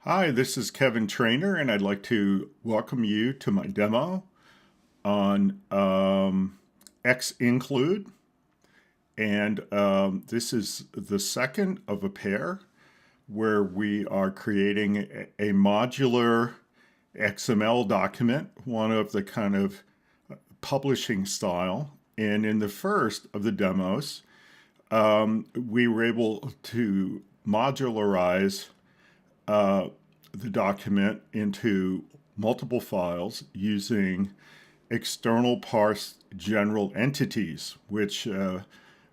Hi, this is Kevin Trainer, and I'd like to welcome you to my demo on XInclude. And this is the second of a pair where we are creating a modular XML document, one of the kind of publishing style. And in the first of the demos, we were able to modularize the document into multiple files using external parsed general entities, which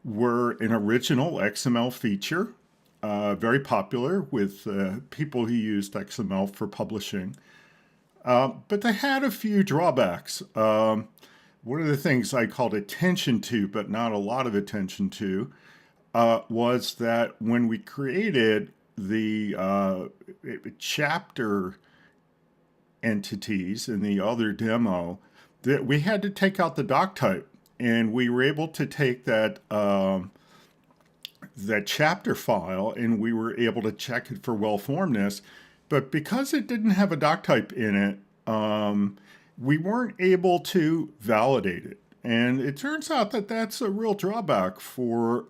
were an original XML feature, very popular with people who used XML for publishing. But they had a few drawbacks. One of the things I called attention to, but not a lot of attention to, was that when we created the chapter entities in the other demo, that we had to take out the doc type, and we were able to take that chapter file, and we were able to check it for well-formedness. But because it didn't have a doc type in it, we weren't able to validate it. And it turns out that that's a real drawback for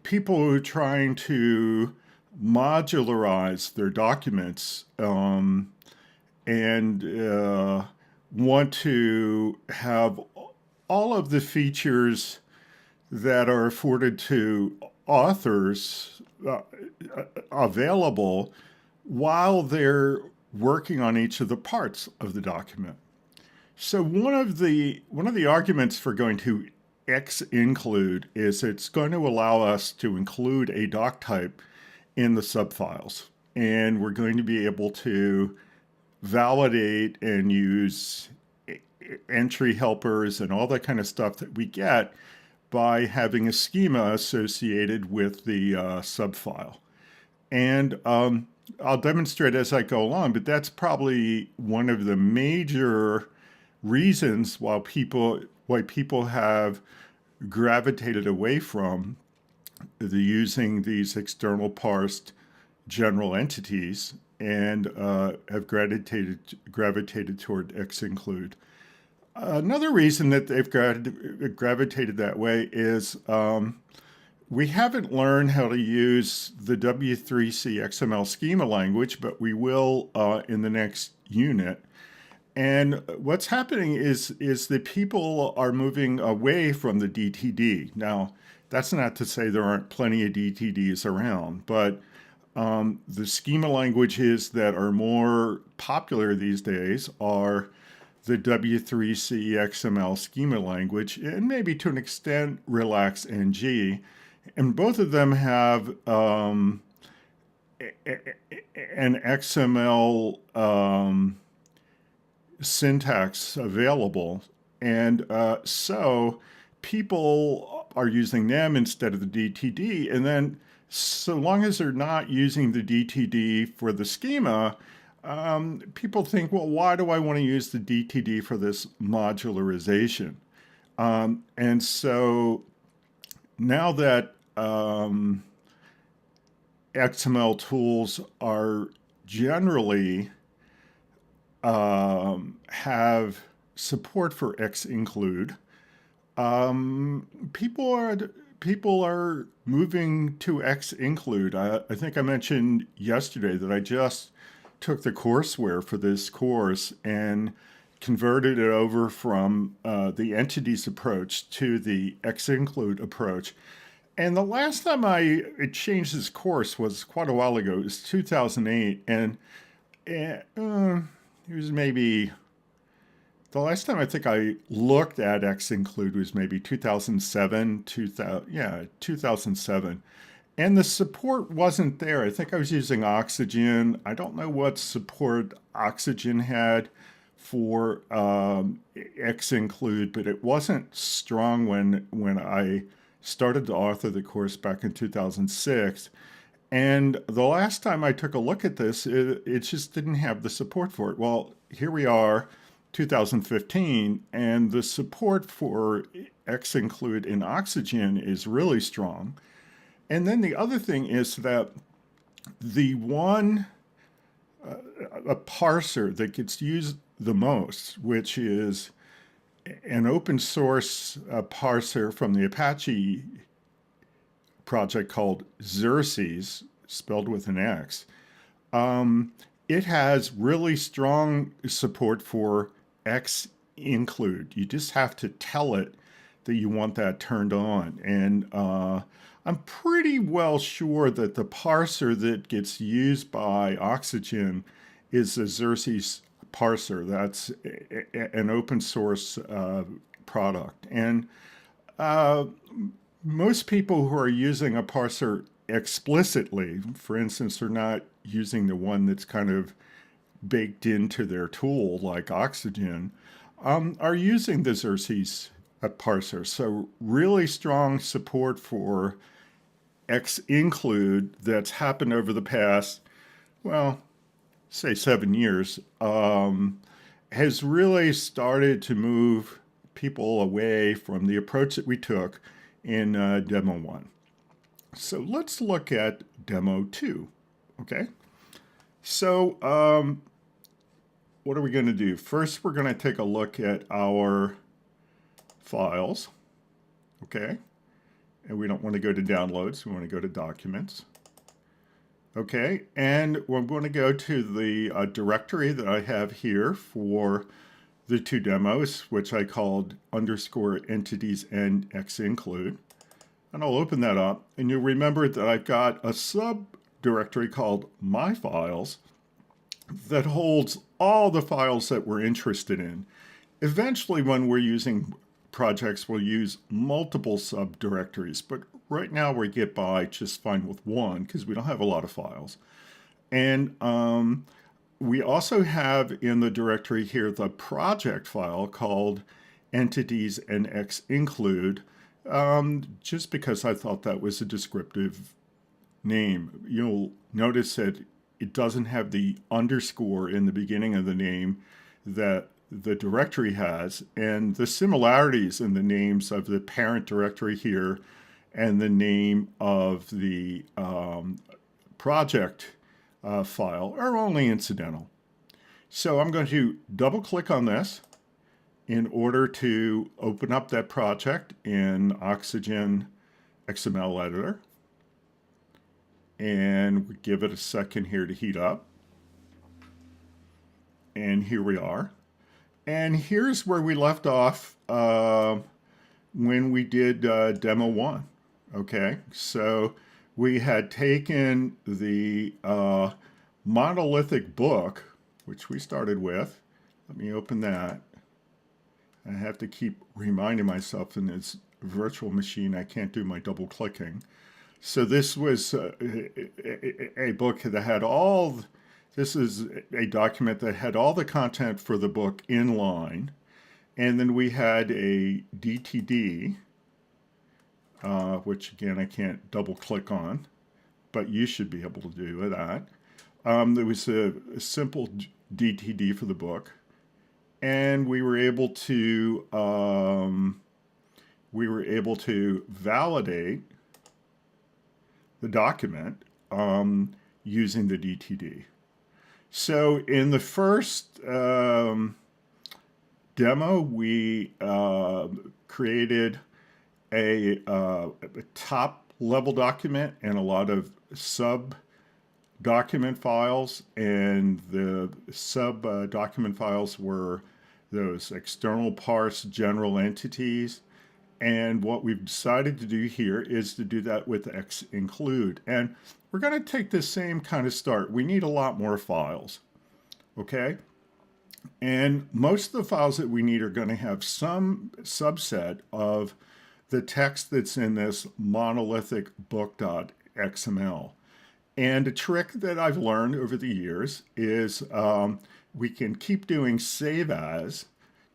people who are trying to modularize their documents and want to have all of the features that are afforded to authors available while they're working on each of the parts of the document. So one of the arguments for going to XInclude is it's going to allow us to include a doc type in the subfiles. And we're going to be able to validate and use entry helpers and all that kind of stuff that we get by having a schema associated with the subfile. And I'll demonstrate as I go along, but that's probably one of the major reasons why people have gravitated away from using these external parsed general entities and have gravitated toward XInclude. Another reason that they've gravitated that way is we haven't learned how to use the W3C XML schema language, but we will in the next unit. And what's happening is that people are moving away from the DTD. Now, that's not to say there aren't plenty of DTDs around, but the schema languages that are more popular these days are the W3C XML schema language, and maybe to an extent Relax NG. And both of them have an XML syntax available. And so people are using them instead of the DTD. And then so long as they're not using the DTD for the schema, people think, well, why do I want to use the DTD for this modularization? And so now that XML tools are generally have support for XInclude, people are moving to XInclude. I think I mentioned yesterday that I just took the courseware for this course and converted it over from the entities approach to the XInclude approach. And the last time I changed this course was quite a while ago. It was 2008, and it was maybe the last time I think I looked at XInclude was maybe 2007, 2007. And the support wasn't there. I think I was using Oxygen. I don't know what support Oxygen had for XInclude, but it wasn't strong when I started to author the course back in 2006. And the last time I took a look at this, it just didn't have the support for it. Well, here we are, 2015, and the support for XInclude in Oxygen is really strong. And then the other thing is that the one a parser that gets used the most, which is an open source parser from the Apache project called Xerces, spelled with an X. It has really strong support for XInclude. You just have to tell it that you want that turned on. And I'm pretty well sure that the parser that gets used by Oxygen is the Xerces parser. That's an open source product. And most people who are using a parser explicitly, for instance, are not using the one that's kind of baked into their tool like Oxygen, are using the Xerces parser. So really strong support for XInclude that's happened over the past, well, say 7 years, has really started to move people away from the approach that we took in Demo 1. So let's look at Demo 2, okay? So what are we going to do? First, we're going to take a look at our files, okay? And we don't want to go to downloads, we want to go to documents. Okay, and we're going to go to the directory that I have here for the two demos, which I called _entities and XInclude. And I'll open that up, and you'll remember that I've got a subdirectory called My Files that holds all the files that we're interested in. Eventually, when we're using projects, we'll use multiple subdirectories, but right now we get by just fine with one because we don't have a lot of files. And we also have in the directory here the project file called entities and XInclude, just because I thought that was a descriptive name. You'll notice that it doesn't have the underscore in the beginning of the name that the directory has, and the similarities in the names of the parent directory here and the name of the project file are only incidental. So I'm going to double click on this in order to open up that project in Oxygen XML editor, and give it a second here to heat up. And here we are. And here's where we left off when we did Demo 1. Okay, so we had taken the monolithic book, which we started with. Let me open that. I have to keep reminding myself in this virtual machine I can't do my double clicking. So this was a book that had all... This is a document that had all the content for the book in line. And then we had a DTD, which again, I can't double click on, but you should be able to do that. There was a simple DTD for the book. And we were able to validate the document using the DTD. So in the first demo, we created a top level document and a lot of sub document files, and the sub document files were those external parse general entities. And what we've decided to do here is to do that with XInclude. And we're going to take the same kind of start. We need a lot more files, okay? And most of the files that we need are going to have some subset of the text that's in this monolithic book.xml. And a trick that I've learned over the years is we can keep doing save as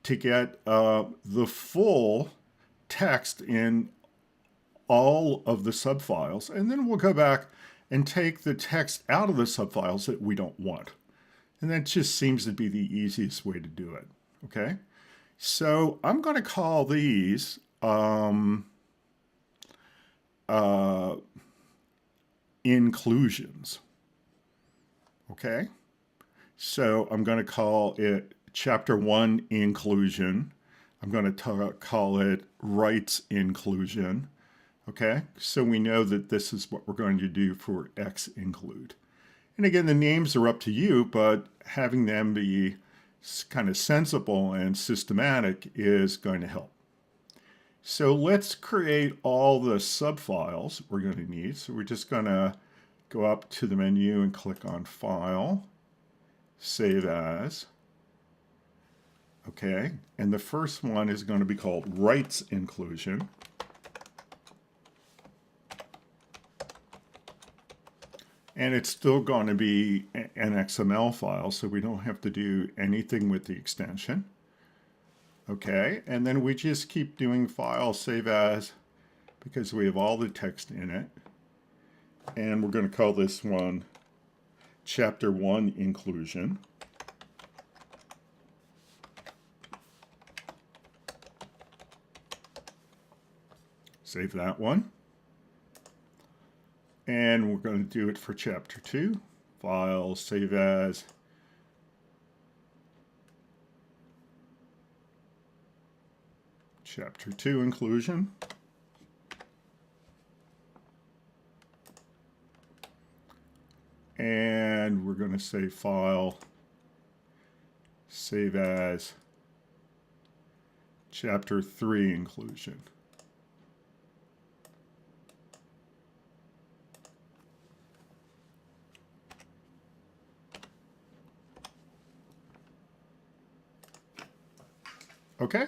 to get the full text in all of the subfiles, and then we'll go back and take the text out of the subfiles that we don't want. And that just seems to be the easiest way to do it, okay? So I'm going to call these inclusions, okay? So I'm going to call it Chapter 1 Inclusion. I'm going to call it Rights Inclusion. Okay, so we know that this is what we're going to do for XInclude. And again, the names are up to you, but having them be kind of sensible and systematic is going to help. So let's create all the subfiles we're going to need. So we're just going to go up to the menu and click on File, Save As. Okay, and the first one is going to be called Rights Inclusion. And it's still going to be an XML file, so we don't have to do anything with the extension. Okay, and then we just keep doing File, Save As, because we have all the text in it. And we're going to call this one Chapter 1 Inclusion. Save that one. And we're going to do it for Chapter 2. File, Save As. Chapter 2 Inclusion. And we're going to say File, Save As, Chapter 3 Inclusion. Okay,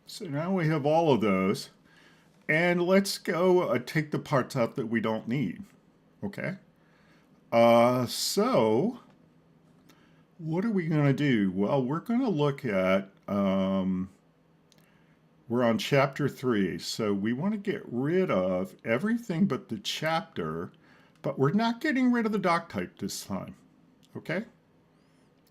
so now we have all of those. And let's go take the parts out that we don't need. Okay. So what are we going to do? Well, we're going to look at, we're on Chapter 3. So we want to get rid of everything but the chapter, but we're not getting rid of the doc type this time. Okay.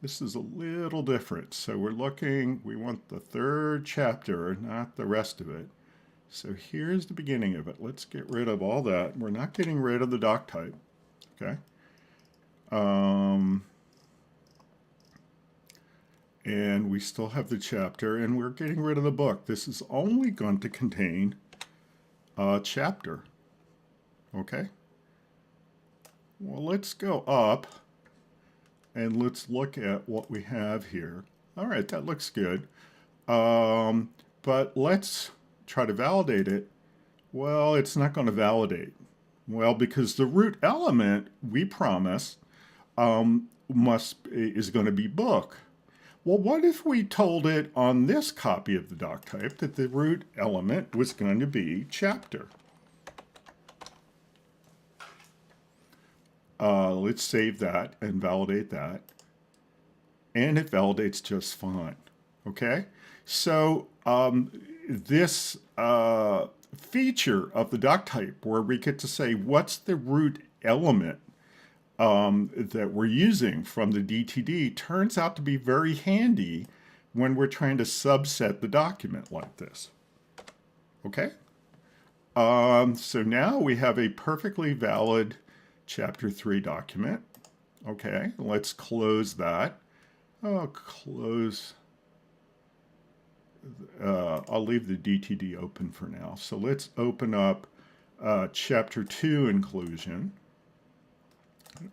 This is a little different. So we're looking, we want the third chapter, not the rest of it. So here's the beginning of it. Let's get rid of all that. We're not getting rid of the doc type. Okay. And we still have the chapter, and we're getting rid of the book. This is only going to contain a chapter. Okay. Well, let's go up. And let's look at what we have here. All right, that looks good. But let's try to validate it. Well, it's not going to validate. Well, because the root element we promised is going to be book. Well, what if we told it on this copy of the doc type that the root element was going to be chapter? Let's save that and validate that. And it validates just fine. Okay? So this feature of the doc type where we get to say what's the root element that we're using from the DTD turns out to be very handy when we're trying to subset the document like this. Okay? So now we have a perfectly valid Chapter 3 document. Okay, let's close that. I'll leave the DTD open for now. So let's open up Chapter 2 Inclusion.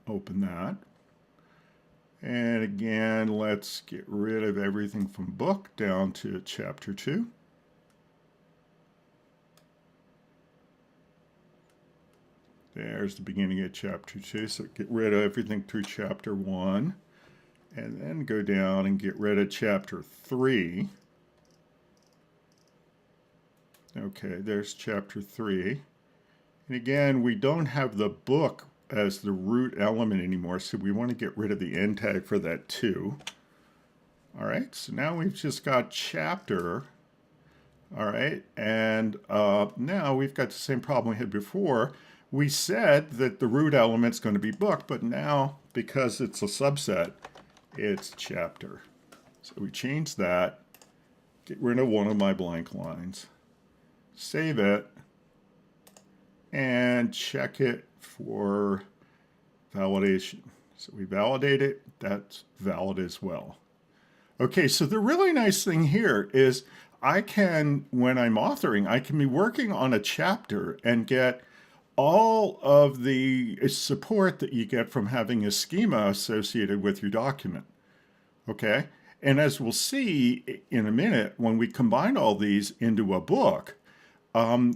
Open that. And again, let's get rid of everything from book down to Chapter 2. There's the beginning of Chapter 2. So get rid of everything through Chapter 1. And then go down and get rid of Chapter 3. Okay, there's Chapter 3. And again, we don't have the book as the root element anymore, so we want to get rid of the end tag for that too. All right, so now we've just got chapter. All right, and now we've got the same problem we had before. We said that the root element's going to be book, but now, because it's a subset, it's chapter. So we change that, get rid of one of my blank lines, save it, and check it for validation. So we validate it, that's valid as well. Okay, so the really nice thing here is I can, when I'm authoring, I can be working on a chapter and get all of the support that you get from having a schema associated with your document. Okay, and as we'll see in a minute, when we combine all these into a book,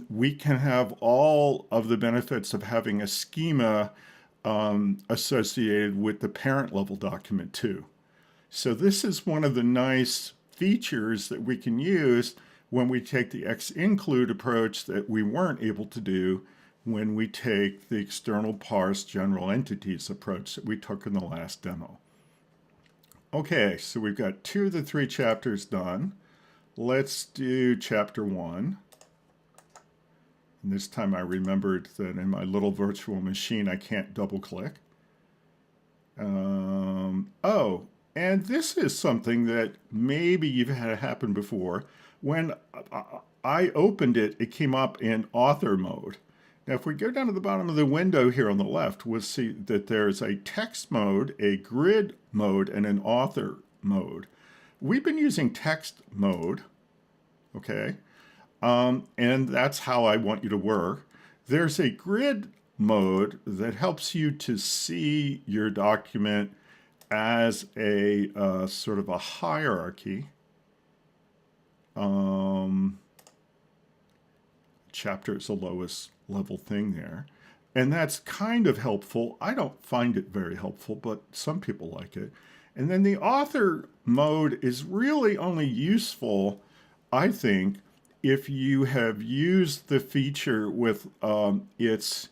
we can have all of the benefits of having a schema associated with the parent level document too. So this is one of the nice features that we can use when we take the XInclude approach that we weren't able to do when we take the external parse general entities approach that we took in the last demo. Okay, so we've got 2 of the 3 chapters done. Let's do chapter 1. And this time I remembered that in my little virtual machine I can't double click. Oh, and this is something that maybe you've had happen before. When I opened it, it came up in author mode. Now, if we go down to the bottom of the window here on the left, we'll see that there's a text mode, a grid mode, and an author mode. We've been using text mode, okay? And that's how I want you to work. There's a grid mode that helps you to see your document as a sort of a hierarchy. Chapter is the lowest level thing there. And that's kind of helpful. I don't find it very helpful, but some people like it. And then the author mode is really only useful, I think, if you have used the feature with its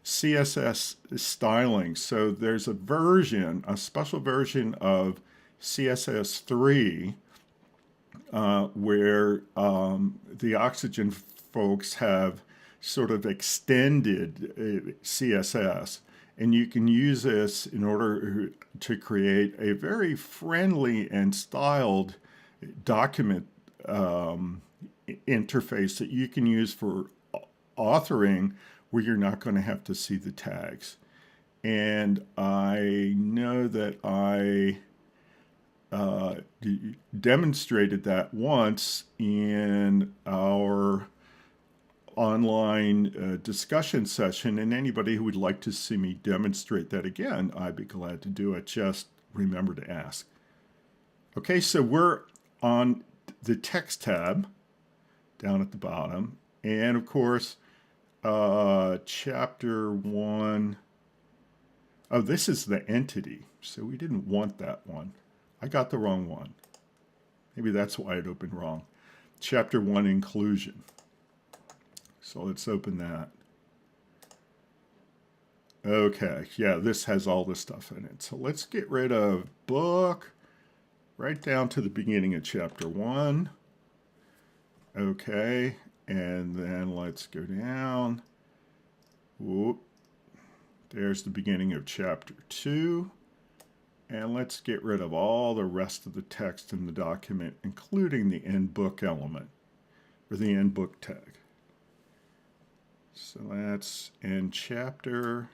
CSS styling. So there's a version, a special version of CSS3 where the Oxygen folks have sort of extended CSS. And you can use this in order to create a very friendly and styled document interface that you can use for authoring where you're not going to have to see the tags. And I know that I demonstrated that once in our online discussion session, and anybody who would like to see me demonstrate that again, I'd be glad to do it. Just remember to ask. Okay, so we're on the text tab down at the bottom, and of course chapter 1. Oh, this is the entity, so we didn't want that one. I got the wrong one. Maybe that's why it opened wrong. Chapter 1 inclusion. So let's open that. Okay, yeah, this has all this stuff in it. So let's get rid of book right down to the beginning of chapter 1. Okay, and then let's go down. Whoop. There's the beginning of chapter 2. And let's get rid of all the rest of the text in the document, including the end book element, or the end book tag. So that's end chapter.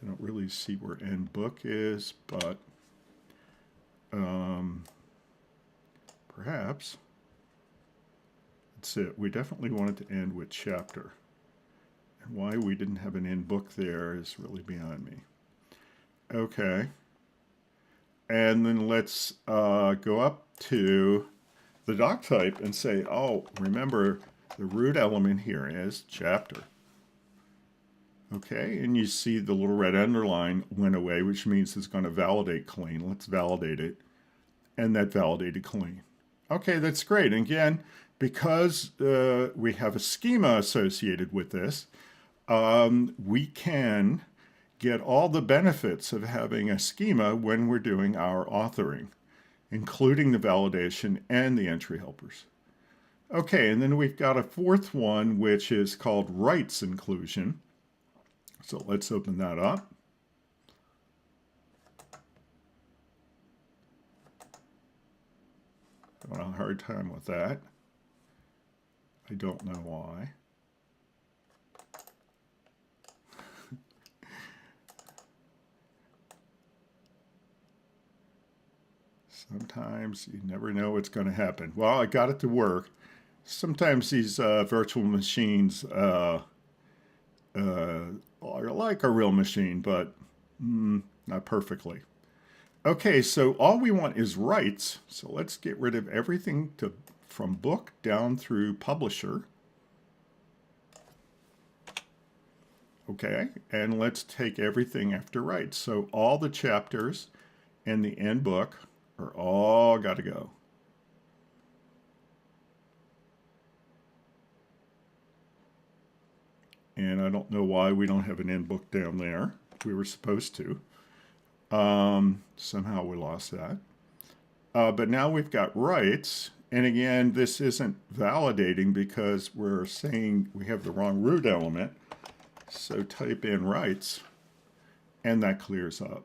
I don't really see where end book is, but perhaps that's it. We definitely wanted to end with chapter. And why we didn't have an end book there is really beyond me. Okay. And then let's go up to the doc type and say, oh, remember the root element here is chapter. Okay, and you see the little red underline went away, which means it's going to validate clean. Let's validate it. And that validated clean. Okay, that's great. And again, because we have a schema associated with this, we can get all the benefits of having a schema when we're doing our authoring, including the validation and the entry helpers. Okay, and then we've got a fourth one, which is called rights inclusion. So let's open that up. Having a hard time with that. I don't know why. Sometimes you never know what's going to happen. Well, I got it to work. Sometimes these virtual machines are like a real machine, but not perfectly. Okay, so all we want is rights. So let's get rid of everything from book down through publisher. Okay, and let's take everything after rights. So all the chapters and the end book are all got to go. And I don't know why we don't have an end book down there. We were supposed to. Somehow we lost that. But now we've got rights. And again, this isn't validating because we're saying we have the wrong root element. So type in rights, and that clears up.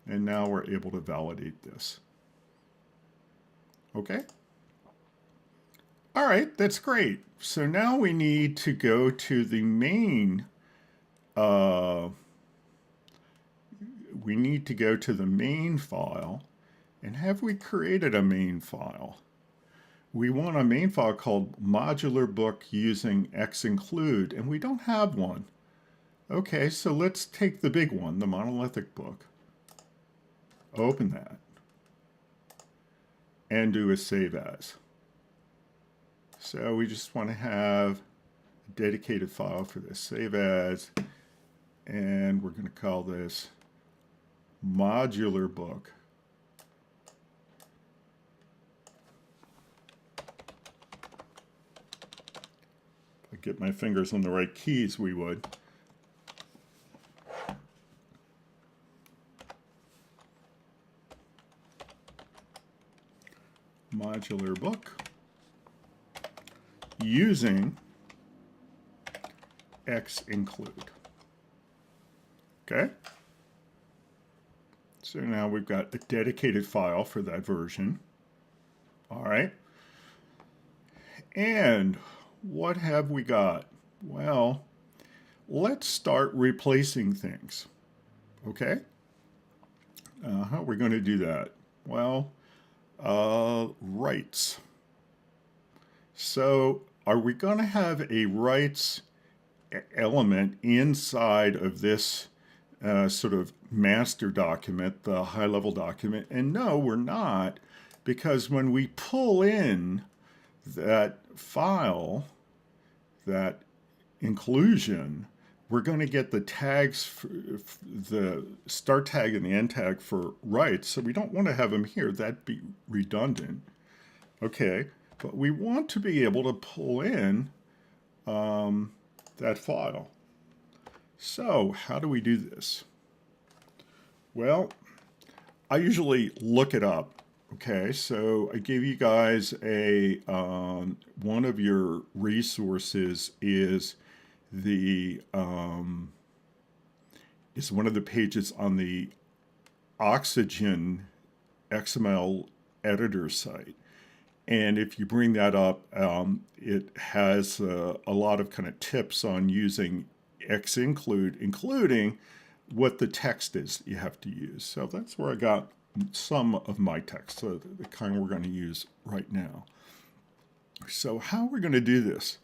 And now we're able to validate this. Okay? All right, that's great. So now we need to go to the main we need to go to the main file. And have we created a main file? We want a main file called modular book using XInclude, and we don't have one. Okay, so let's take the big one, the monolithic book. Open that. And do a save as. So we just want to have a dedicated file for this. Save as. And we're going to call this modular book. If I get my fingers on the right keys, we would. Modular book using XInclude. Okay? So now we've got a dedicated file for that version. All right. And what have we got? Well, let's start replacing things. Okay? How are we going to do that? Well, rights. So are we going to have a rights element inside of this sort of master document, the high-level document? And no, we're not, because when we pull in that file, that inclusion, we're going to get the tags, the start tag and the end tag for rights. So we don't want to have them here. That'd be redundant. Okay, but we want to be able to pull in that file. So how do we do this? Well, I usually look it up. Okay, so I gave you guys a one of your resources is the is one of the pages on the Oxygen XML editor site. And if you bring that up, it has a lot of kind of tips on using XInclude, including what the text is you have to use. So that's where I got some of my text, so the kind we're going to use right now. So how are we going to do this?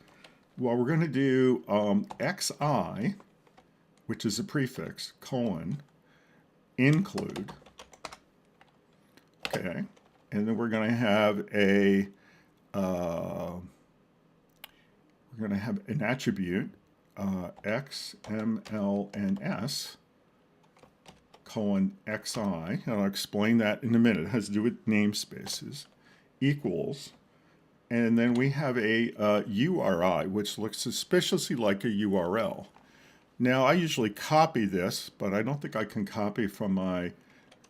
Well, we're going to do xi, which is a prefix, colon, include. Okay, and then we're going to have an attribute, xmlns, colon xi, and I'll explain that in a minute. It has to do with namespaces, equals, and then we have a URI, which looks suspiciously like a URL. Now, I usually copy this, but I don't think I can copy from my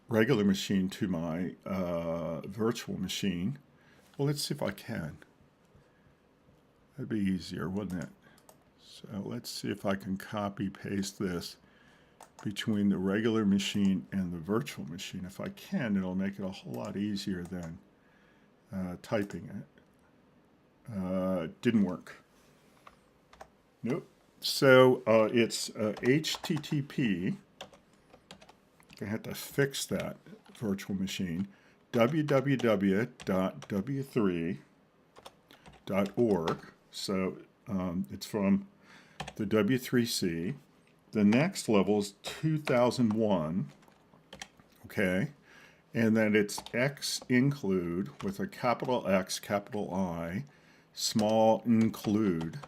regular machine to my virtual machine. Well, let's see if I can. That'd be easier, wouldn't it? So let's see if I can copy paste this between the regular machine and the virtual machine. If I can, it'll make it a whole lot easier than typing it. Didn't work. Nope. So it's HTTP. I had to fix that virtual machine. www.w3.org. So it's from the W3C. The next level is 2001. Okay. And then it's XInclude with a capital X, capital I, small include.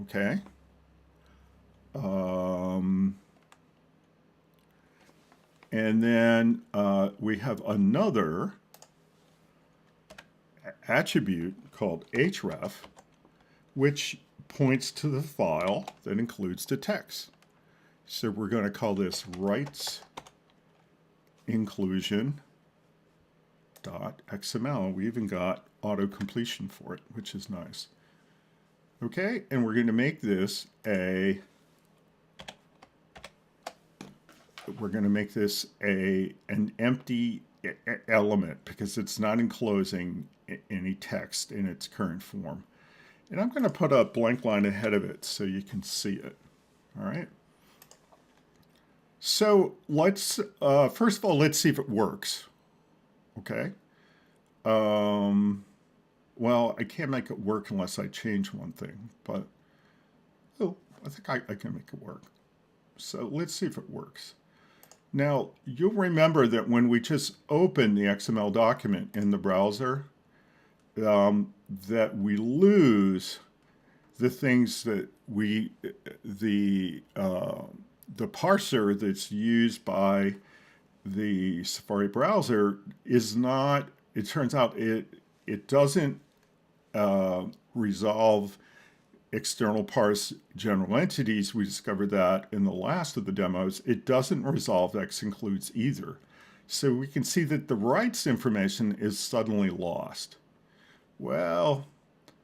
Okay. And then we have another attribute called href, which points to the file that includes the text. So we're going to call this rights inclusion.xml. We even got auto-completion for it, which is nice. Okay, and we're going to make this an empty element because it's not enclosing any text in its current form. And I'm going to put a blank line ahead of it so you can see it. All right. So let's, first of all, let's see if it works. Okay. Well, I can't make it work unless I change one thing, but I think I can make it work. So let's see if it works. Now, you'll remember that when we just open the XML document in the browser, that we lose the things that the parser that's used by the Safari browser is not, it turns out it doesn't resolve external parse general entities. We discovered that in the last of the demos. It doesn't resolve XIncludes either. So we can see that the rights information is suddenly lost. Well,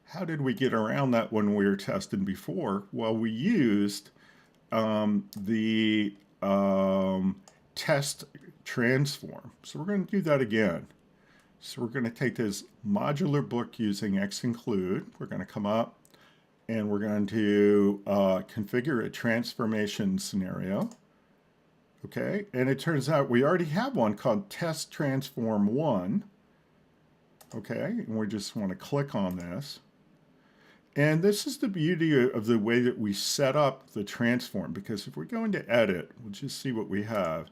how did we get around that when we were testing before? Well, we used the test transform. So we're going to do that again. So we're going to take this modular book using XInclude. We're going to come up and we're going to configure a transformation scenario. Okay, and it turns out we already have one called test transform 1. Okay, and we just want to click on this. And this is the beauty of the way that we set up the transform, because if we go into edit, we'll just see what we have.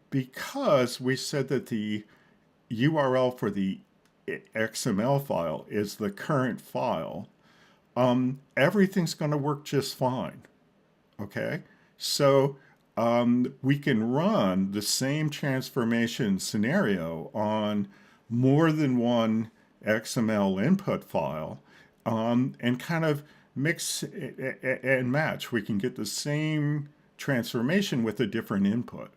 Because we said that the URL for the XML file is the current file, everything's going to work just fine. Okay, so we can run the same transformation scenario on more than one XML input file and kind of mix and match. We can get the same transformation with a different input.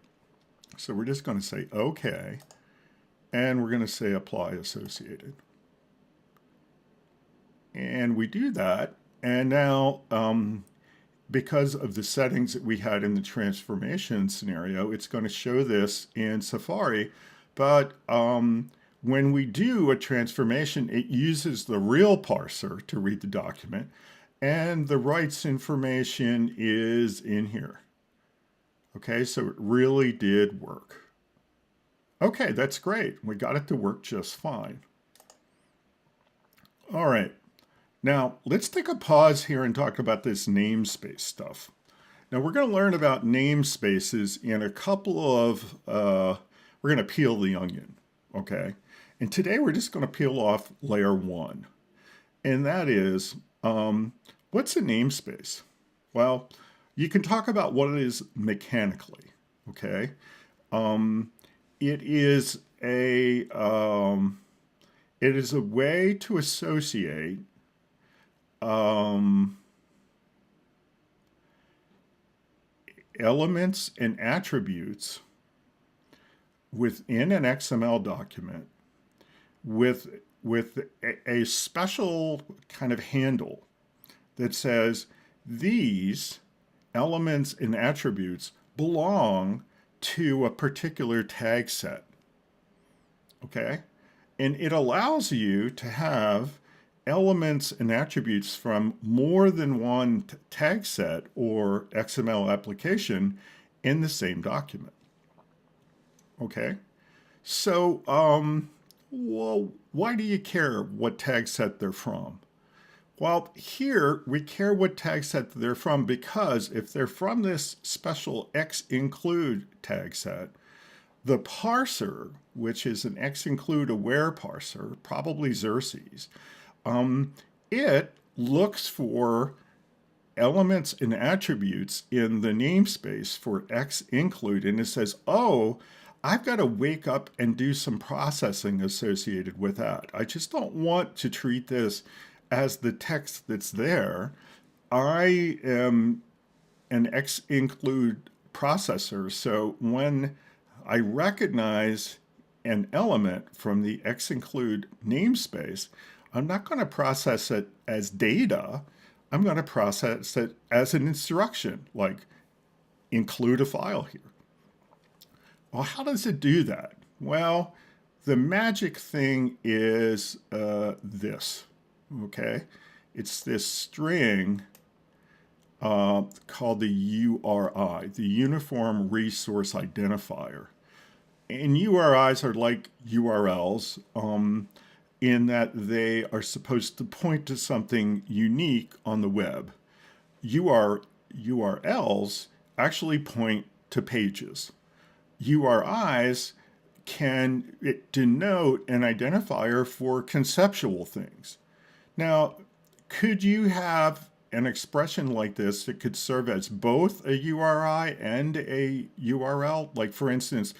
So we're just going to say OK, and we're going to say apply associated. And we do that, and now because of the settings that we had in the transformation scenario, it's going to show this in Safari, but when we do a transformation, it uses the real parser to read the document, and the rights information is in here. Okay, so it really did work. Okay, that's great. We got it to work just fine. All right, now let's take a pause here and talk about this namespace stuff. Now we're going to learn about namespaces in a couple of, we're going to peel the onion, okay? And today we're just going to peel off layer 1. And that is, what's a namespace? Well, you can talk about what it is mechanically, okay? It is a way to associate elements and attributes within an XML document with a special kind of handle that says these elements and attributes belong to a particular tag set. Okay? And it allows you to have elements and attributes from more than one tag set or XML application in the same document. Okay? So, well, why do you care what tag set they're from? Well, here we care what tag set they're from because if they're from this special XInclude tag set, the parser, which is an XInclude aware parser, probably Xerces, it looks for elements and attributes in the namespace for XInclude, and it says, oh, I've got to wake up and do some processing associated with that. I just don't want to treat this as the text that's there. I am an XInclude processor, so when I recognize an element from the XInclude namespace, I'm not going to process it as data. I'm going to process it as an instruction, like include a file here. Well, how does it do that? Well, the magic thing is this, okay? It's this string called the URI, the Uniform Resource Identifier. And URIs are like URLs in that they are supposed to point to something unique on the web. URLs actually point to pages. URIs can denote an identifier for conceptual things. Now, could you have an expression like this that could serve as both a URI and a URL? Like, for instance,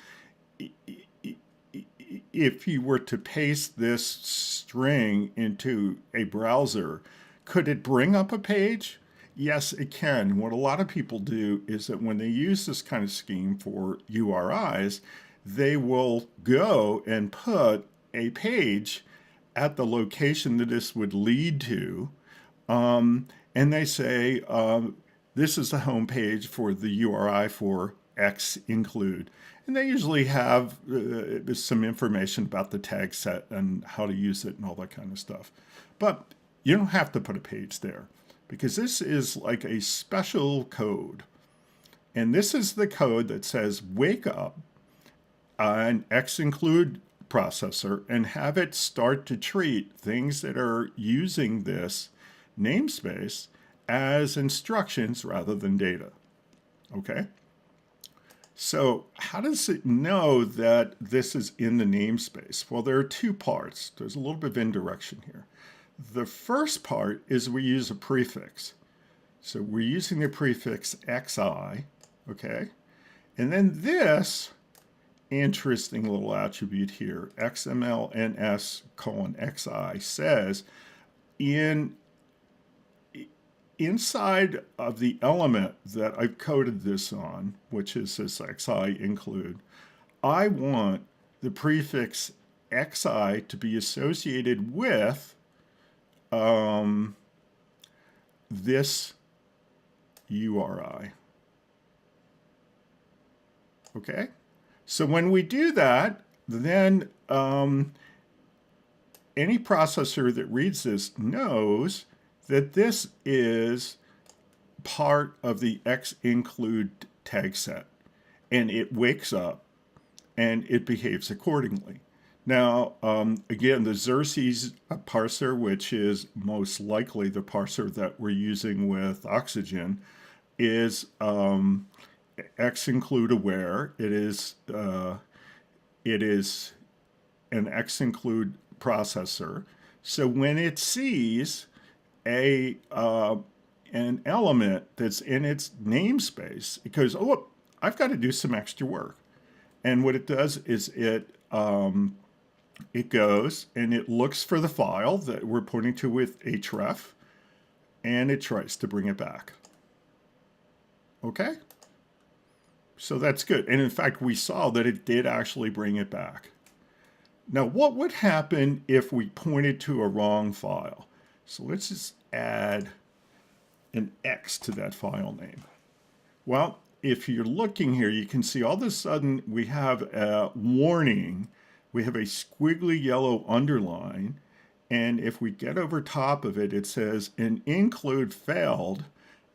if you were to paste this string into a browser, could it bring up a page? Yes, it can. What a lot of people do is that when they use this kind of scheme for URIs, they will go and put a page at the location that this would lead to. And they say, this is the home page for the URI for XInclude. And they usually have some information about the tag set and how to use it and all that kind of stuff. But you don't have to put a page there because this is like a special code. And this is the code that says wake up an XInclude processor and have it start to treat things that are using this namespace as instructions rather than data. Okay? So how does it know that this is in the namespace? Well, there are two parts. There's a little bit of indirection here. The first part is we use a prefix. So we're using the prefix XI, okay? And then this interesting little attribute here, XMLNS:XI, says inside of the element that I've coded this on, which is this XInclude, I want the prefix XI to be associated with this URI. Okay? So when we do that, then any processor that reads this knows that this is part of the XInclude tag set. And it wakes up and it behaves accordingly. Now, again, the Xerces parser, which is most likely the parser that we're using with Oxygen, is XInclude aware. It is an XInclude processor. So when it sees an element that's in its namespace, it goes, oh, I've got to do some extra work. And what it does is it goes and it looks for the file that we're pointing to with href, and it tries to bring it back. Okay? So that's good. And in fact, we saw that it did actually bring it back. Now, what would happen if we pointed to a wrong file? So let's just add an X to that file name. Well, if you're looking here, you can see all of a sudden we have a warning. We have a squiggly yellow underline. And if we get over top of it, it says an include failed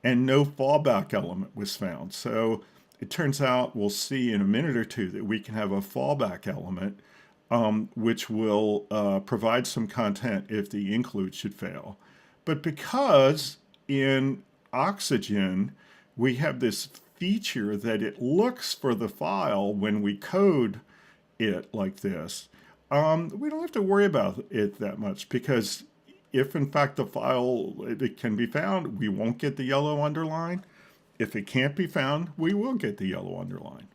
and no fallback element was found. So it turns out, we'll see in a minute or two, that we can have a fallback element which will provide some content if the include should fail. But because in Oxygen we have this feature that it looks for the file when we code it like this, we don't have to worry about it that much, because if in fact the file it can be found, we won't get the yellow underline. If it can't be found, we will get the yellow underline.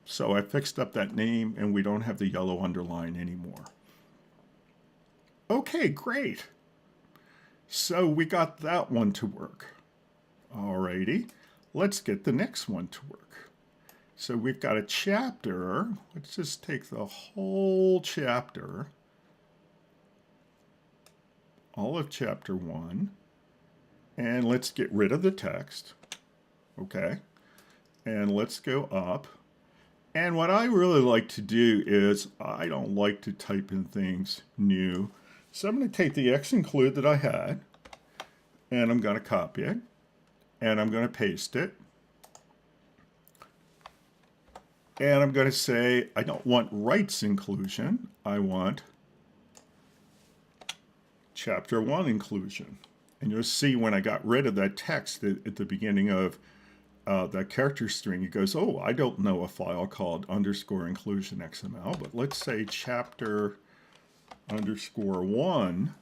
So I fixed up that name and we don't have the yellow underline anymore. Okay, great. So we got that one to work. Alrighty, let's get the next one to work. So we've got a chapter. Let's just take the whole chapter, all of chapter 1, and let's get rid of the text. Okay, and let's go up. And what I really like to do is, I don't like to type in things new. So I'm going to take the XInclude that I had, and I'm going to copy it, and I'm going to paste it. And I'm going to say, I don't want rights inclusion. I want chapter 1 inclusion. And you'll see when I got rid of that text at the beginning of that character string, it goes, oh, I don't know a file called _inclusion XML, but let's say chapter _1.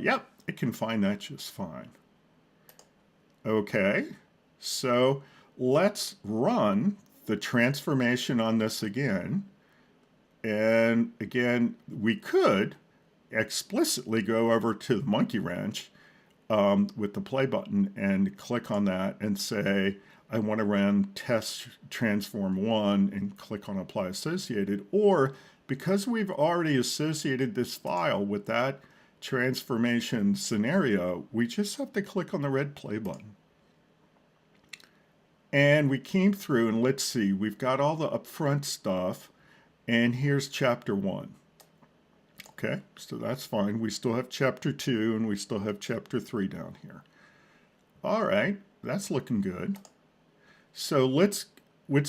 Yep, it can find that just fine. Okay, so let's run the transformation on this again. And again, we could explicitly go over to the monkey wrench with the play button and click on that and say, I want to run test transform 1 and click on apply associated. Or because we've already associated this file with that transformation scenario, we just have to click on the red play button. And we came through, and let's see, we've got all the upfront stuff, and here's chapter 1. Okay, so that's fine. We still have chapter 2, and we still have chapter 3 down here. All right, that's looking good. So let's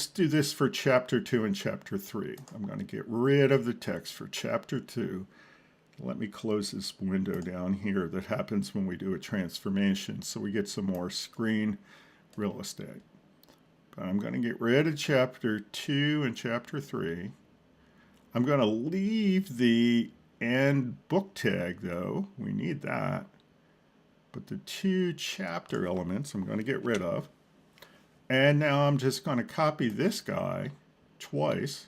do this for chapter 2 and chapter 3. I'm going to get rid of the text for chapter 2. Let me close this window down here that happens when we do a transformation, so we get some more screen real estate. But I'm going to get rid of chapter 2 and chapter 3. I'm going to leave the and book tag, though. We need that. But the 2 chapter elements I'm going to get rid of. And now I'm just going to copy this guy twice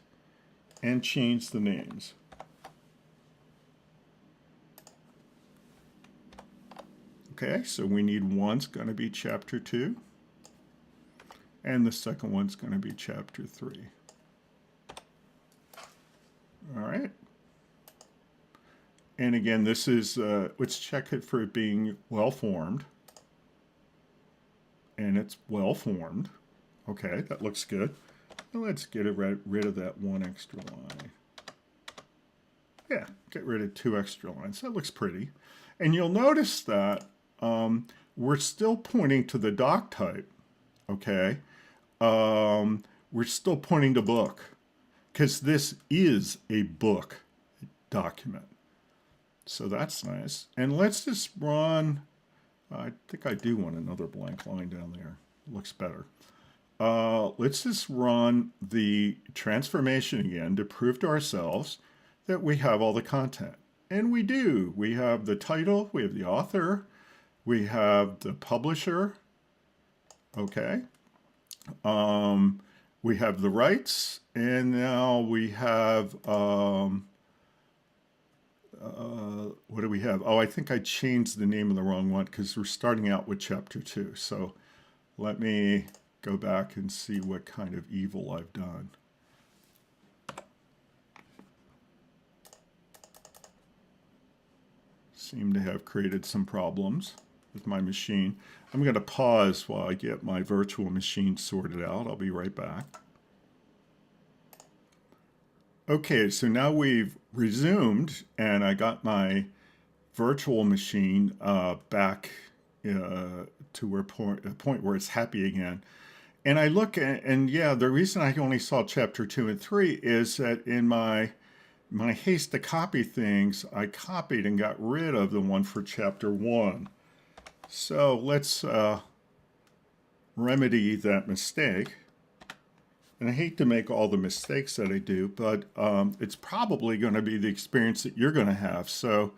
and change the names. Okay, so we need one's going to be chapter 2. And the second one's going to be chapter 3. All right. And again, this is, let's check it for it being well-formed. And it's well-formed. Okay, that looks good. Now let's get rid of that 1 extra line. Yeah, get rid of 2 extra lines. That looks pretty. And you'll notice that we're still pointing to the doc type, okay? We're still pointing to book, because this is a book document. So that's nice. And let's just run, I think I do want another blank line down there. Looks better. Let's just run the transformation again to prove to ourselves that we have all the content. And we do. We have the title, we have the author, we have the publisher, okay. We have the rights, and now we have, what do we have? Oh, I think I changed the name of the wrong one because we're starting out with chapter 2. So let me go back and see what kind of evil I've done. Seem to have created some problems with my machine. I'm going to pause while I get my virtual machine sorted out. I'll be right back. Okay, so now we've resumed, and I got my virtual machine back to a point where it's happy again. And I look at, and yeah, the reason I only saw chapter 2 and 3 is that in my haste to copy things, I copied and got rid of the one for chapter 1. So let's remedy that mistake. And I hate to make all the mistakes that I do, but it's probably going to be the experience that you're going to have. So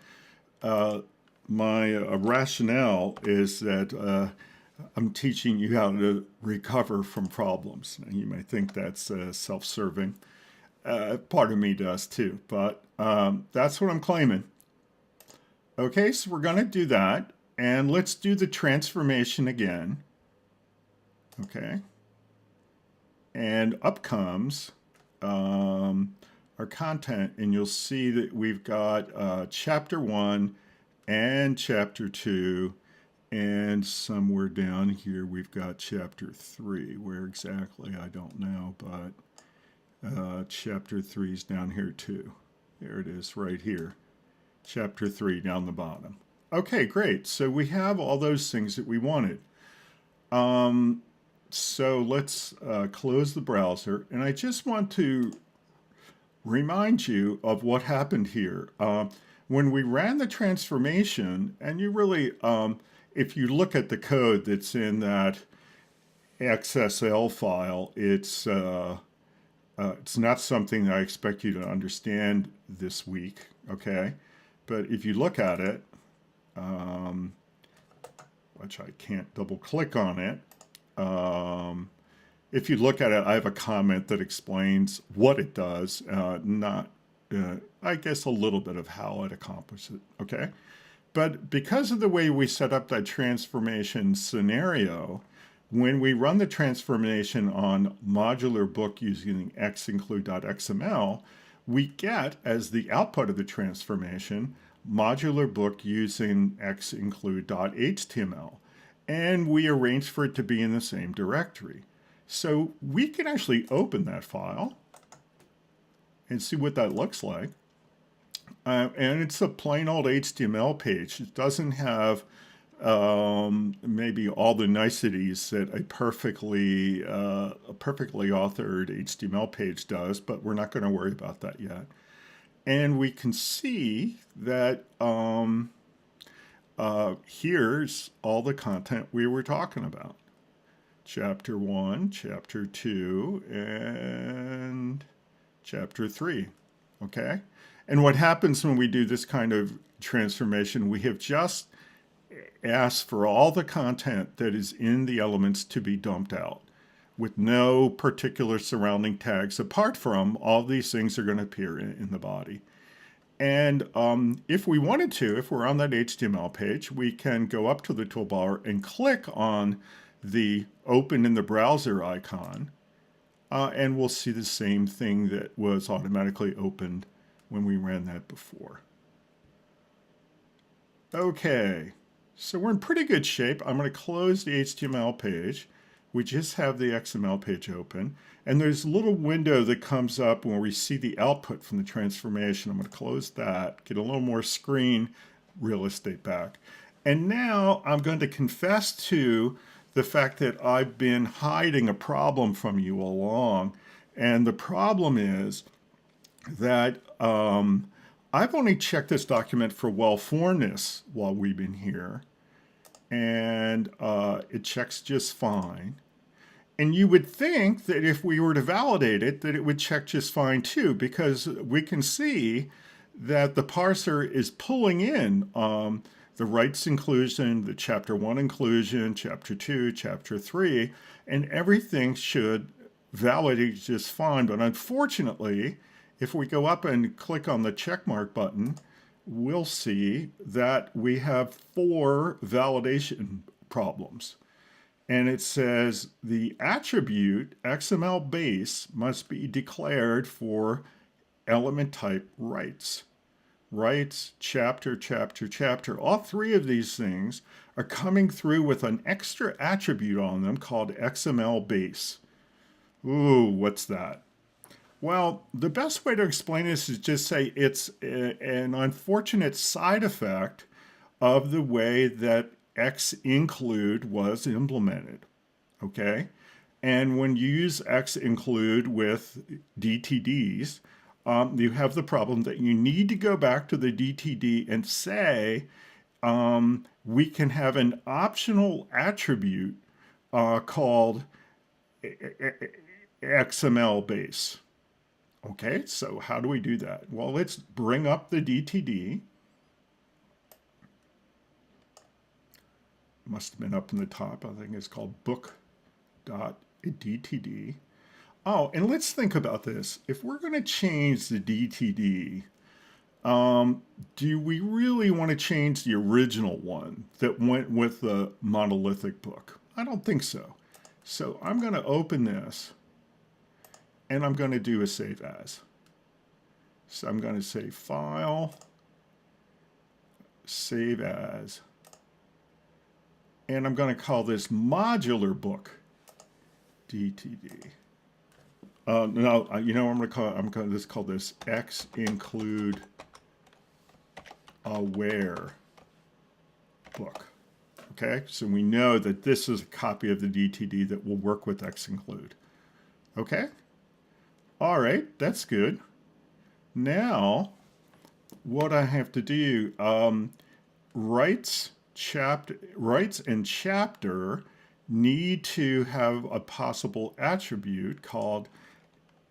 my rationale is that I'm teaching you how to recover from problems. And you may think that's self-serving. Part of me does too, but that's what I'm claiming. Okay, so we're going to do that. And let's do the transformation again. Okay. And up comes our content, and you'll see that we've got chapter 1 and chapter 2, and somewhere down here we've got chapter 3. Where exactly, I don't know, but chapter 3 is down here too. There it is right here. Chapter 3 down the bottom. Okay, great. So we have all those things that we wanted. So let's close the browser, and I just want to remind you of what happened here. When we ran the transformation, and you really, if you look at the code that's in that XSL file, it's not something that I expect you to understand this week, okay? But if you look at it, which I can't double click on it, if you look at it, I have a comment that explains what it does, not, I guess, a little bit of how it accomplishes it, okay? But because of the way we set up that transformation scenario, when we run the transformation on modular book using XInclude.xml, we get, as the output of the transformation, modular book using XInclude.html. And we arrange for it to be in the same directory. So we can actually open that file and see what that looks like. And it's a plain old HTML page. It doesn't have maybe all the niceties that a perfectly authored HTML page does, but we're not going to worry about that yet. And we can see that here's all the content we were talking about. Chapter 1, Chapter 2, and Chapter 3, okay? And what happens when we do this kind of transformation, we have just asked for all the content that is in the elements to be dumped out with no particular surrounding tags, apart from all these things are going to appear in the body. And if we wanted to, if we're on that HTML page, we can go up to the toolbar and click on the open in the browser icon, and we'll see the same thing that was automatically opened when we ran that before. Okay, so we're in pretty good shape. I'm going to close the HTML page. We just have the XML page open, and there's a little window that comes up when we see the output from the transformation. I'm going to close that, get a little more screen real estate back. And now I'm going to confess to the fact that I've been hiding a problem from you all along. And the problem is that I've only checked this document for well-formedness while we've been here. And it checks just fine. And you would think that if we were to validate it, that it would check just fine too, because we can see that the parser is pulling in the rights inclusion, the chapter 1 inclusion, chapter 2, chapter 3, and everything should validate just fine. But unfortunately, if we go up and click on the checkmark button, we'll see that we have 4 validation problems. And it says the attribute XML base must be declared for element type rights. Rights, chapter, chapter, chapter. All 3 of these things are coming through with an extra attribute on them called XML base. Ooh, what's that? Well, the best way to explain this is just say it's an unfortunate side effect of the way that XInclude was implemented, okay? And when you use XInclude with DTDs, you have the problem that you need to go back to the DTD and say, we can have an optional attribute called XML base. Okay, so how do we do that? Well, let's bring up the DTD. Must have been up in the top. I think it's called book.dtd. Oh, and let's think about this. If we're going to change the DTD, do we really want to change the original one that went with the monolithic book? I don't think so. So I'm going to open this and I'm going to do a save as. So I'm going to say File, Save As, and I'm going to call this modular book DTD. No, you know what I'm going to call it? I'm going to call this XInclude aware book. Okay, so we know that this is a copy of the DTD that will work with XInclude. Okay, all right, that's good. Now, what I have to do, rights and chapter need to have a possible attribute called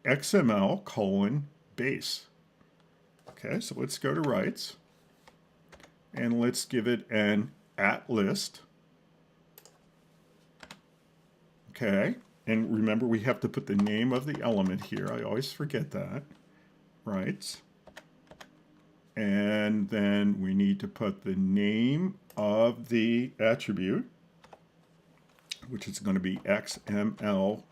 XML:base. Okay, so let's go to rights and let's give it an @list. Okay, and remember we have to put the name of the element here. I always forget that. Rights. And then we need to put the name of the attribute, which is going to be XML:base.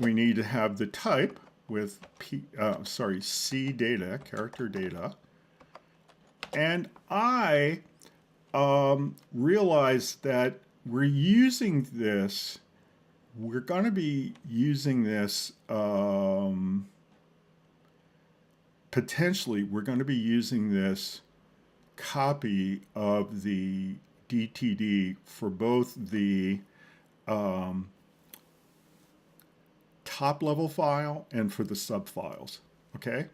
We need to have the type with C data, character data. And I realized that we're going to be using this, potentially we're going to be using this copy of the DTD for both the top level file and for the subfiles. Okay,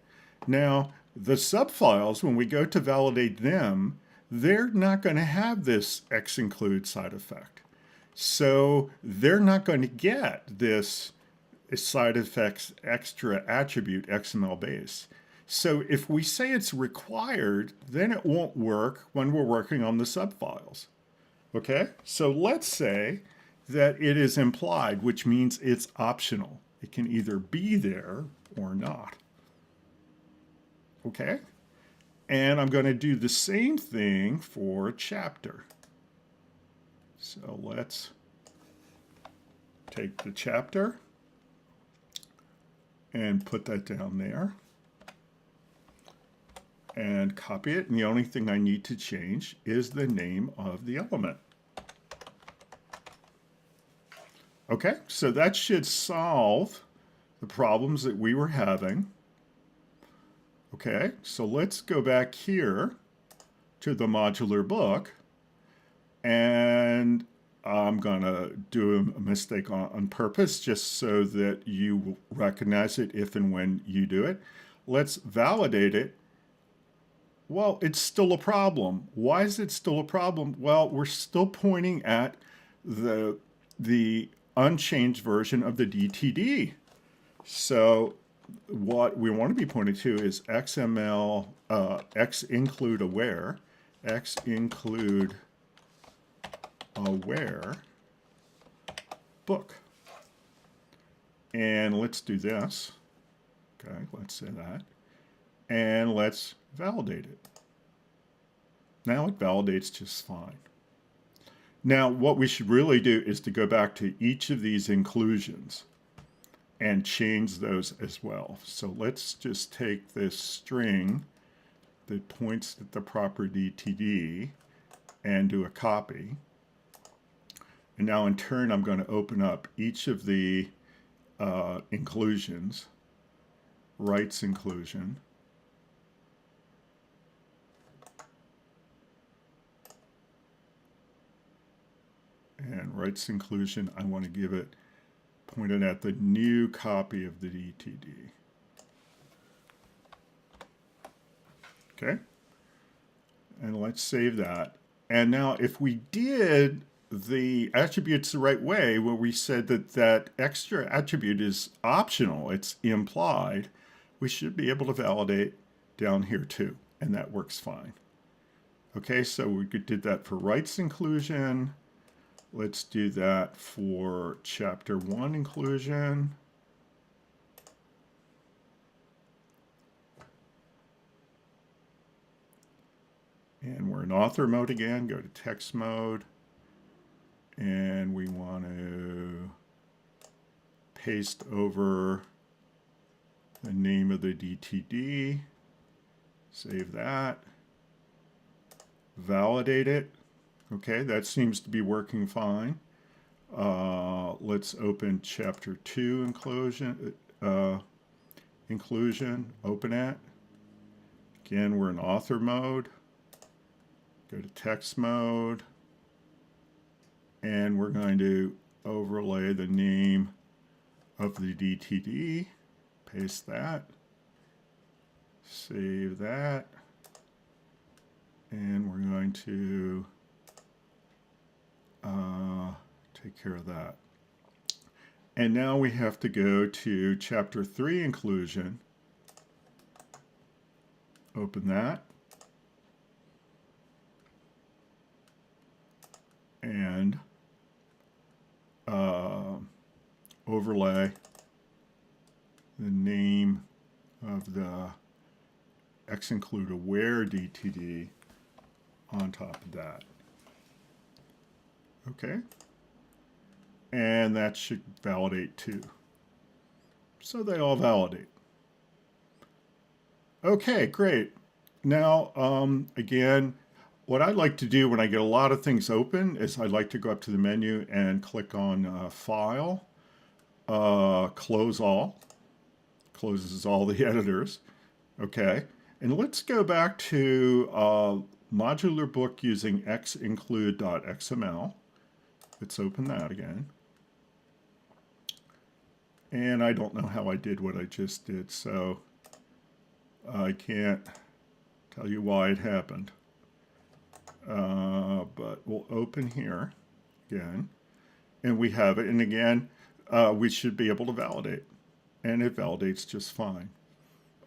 now the subfiles, when we go to validate them, they're not going to have this XInclude side effect. So they're not going to get this side effects extra attribute XML base. So if we say it's required, then it won't work when we're working on the subfiles. Okay, so let's say that it is implied, which means it's optional. It can either be there or not. Okay, and I'm going to do the same thing for chapter. So let's take the chapter and put that down there and copy it. And the only thing I need to change is the name of the element. Okay, so that should solve the problems that we were having. Okay, so let's go back here to the modular book, and I'm gonna do a mistake on purpose just so that you will recognize it if and when you do it. Let's validate it. Well, it's still a problem. Why is it still a problem? Well, we're still pointing at the unchanged version of the DTD. So what we want to be pointing to is XML XInclude aware, XInclude aware book. And let's do this. Okay, let's say that. And let's validate it. Now it validates just fine. Now what we should really do is to go back to each of these inclusions and change those as well. So let's just take this string that points at the proper DTD and do a copy. And now in turn, I'm going to open up each of the inclusions, rights inclusion, And rights inclusion, I want to give it pointed at the new copy of the DTD. Okay. And let's save that. And now if we did the attributes the right way, where we said that that extra attribute is optional, it's implied, we should be able to validate down here too. And that works fine. Okay, so we did that for rights inclusion. Let's do that for chapter 1 inclusion. And we're in author mode again. Go to text mode. And we want to paste over the name of the DTD. Save that. Validate it. Okay, that seems to be working fine. Let's open chapter 2 inclusion, open it. Again, we're in author mode. Go to text mode. And we're going to overlay the name of the DTD. Paste that. Save that. And we're going to take care of that. And now we have to go to chapter 3 inclusion. Open that. And overlay the name of the XInclude aware DTD on top of that. Okay. And that should validate too. So they all validate. Okay, great. Now, again, what I like to do when I get a lot of things open is I like to go up to the menu and click on File, Close All. Closes all the editors. Okay. And let's go back to modular book using XInclude.xml. Let's open that again. And I don't know how I did what I just did, so I can't tell you why it happened. But we'll open here again, and we have it. And again, we should be able to validate, and it validates just fine.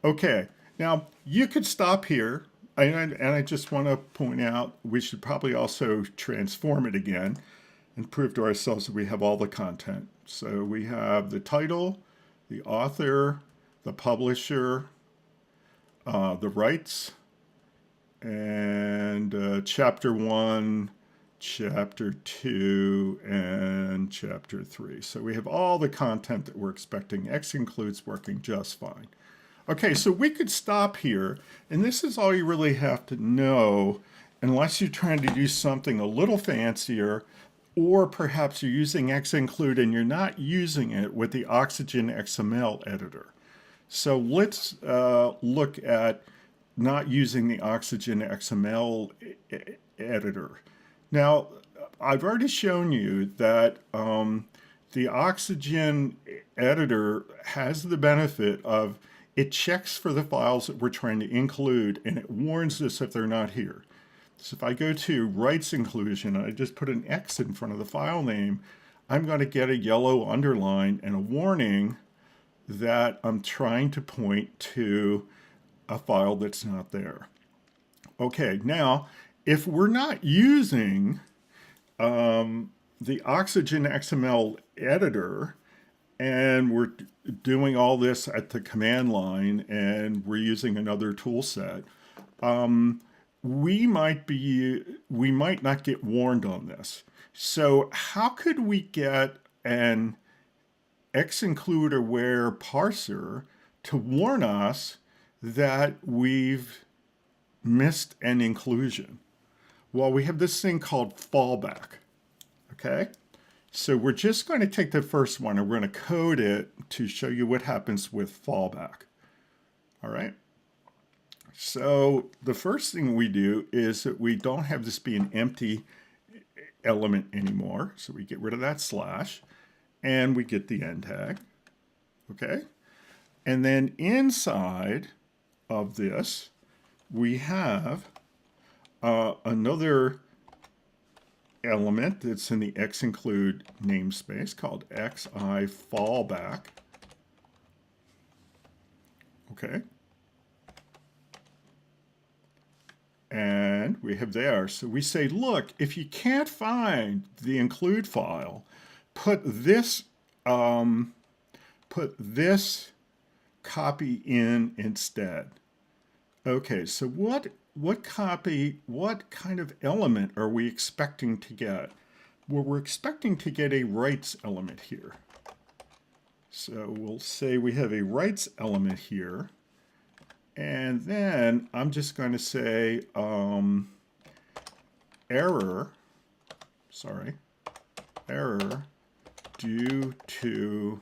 Okay, now you could stop here, and I just want to point out we should probably also transform it again and prove to ourselves that we have all the content. So we have the title, the author, the publisher, the rights, and chapter 1, chapter 2, and chapter 3. So we have all the content that we're expecting. XInclude's working just fine. Okay, so we could stop here, and this is all you really have to know unless you're trying to do something a little fancier, or perhaps you're using XInclude and you're not using it with the Oxygen XML editor. So let's look at not using the Oxygen XML editor. Now, I've already shown you that the Oxygen editor has the benefit of it checks for the files that we're trying to include, and it warns us if they're not here. So if I go to rights inclusion, and I just put an X in front of the file name, I'm going to get a yellow underline and a warning that I'm trying to point to a file that's not there. Okay, now, if we're not using the Oxygen XML editor, and we're doing all this at the command line, and we're using another tool set, we might not get warned on this. So how could we get an XInclude aware parser to warn us that we've missed an inclusion? Well, we have this thing called fallback. Okay, so we're just going to take the first one and we're going to code it to show you what happens with fallback. All right. So the first thing we do is that we don't have this be an empty element anymore. So we get rid of that slash and we get the end tag. Okay. And then inside of this, we have another element that's in the XInclude namespace called XI fallback. Okay. And we have there. So we say, look, if you can't find the include file, put this copy in instead. Okay, so what kind of element are we expecting to get? Well, we're expecting to get a rights element here. So we'll say we have a rights element here. And then I'm just going to say error due to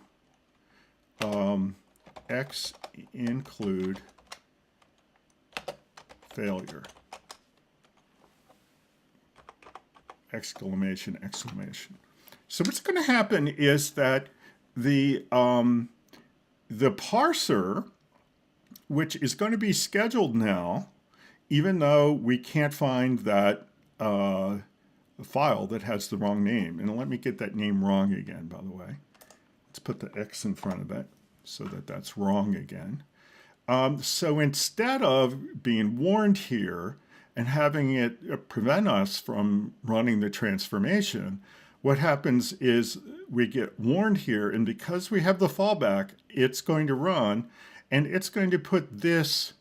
XInclude failure. Exclamation, exclamation. So what's going to happen is that the parser, which is going to be scheduled now, even though we can't find that file that has the wrong name. And let me get that name wrong again, by the way. Let's put the X in front of it so that that's wrong again. So instead of being warned here and having it prevent us from running the transformation, what happens is we get warned here, and because we have the fallback, it's going to run, and it's going to put this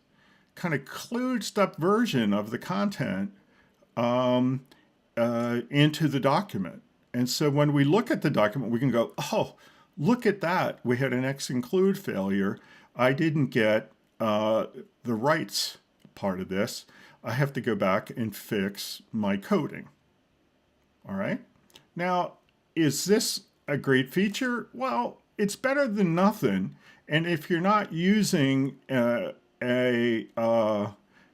kind of kludged up version of the content into the document. And so when we look at the document, we can go, oh, look at that. We had an XInclude failure. I didn't get the rights part of this. I have to go back and fix my coding. All right. Now, is this a great feature? Well, it's better than nothing. And if you're not using a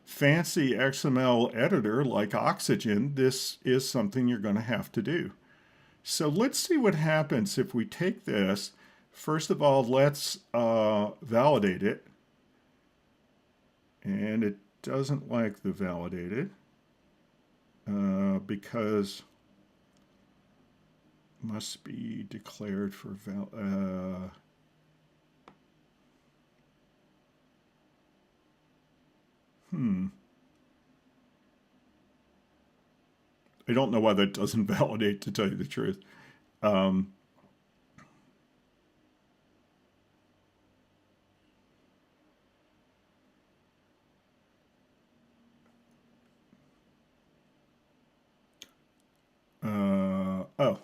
fancy XML editor like Oxygen, this is something you're going to have to do. So let's see what happens if we take this. First of all, let's validate it. And it doesn't like the validated because must be declared for I don't know why that doesn't validate, to tell you the truth. Oh.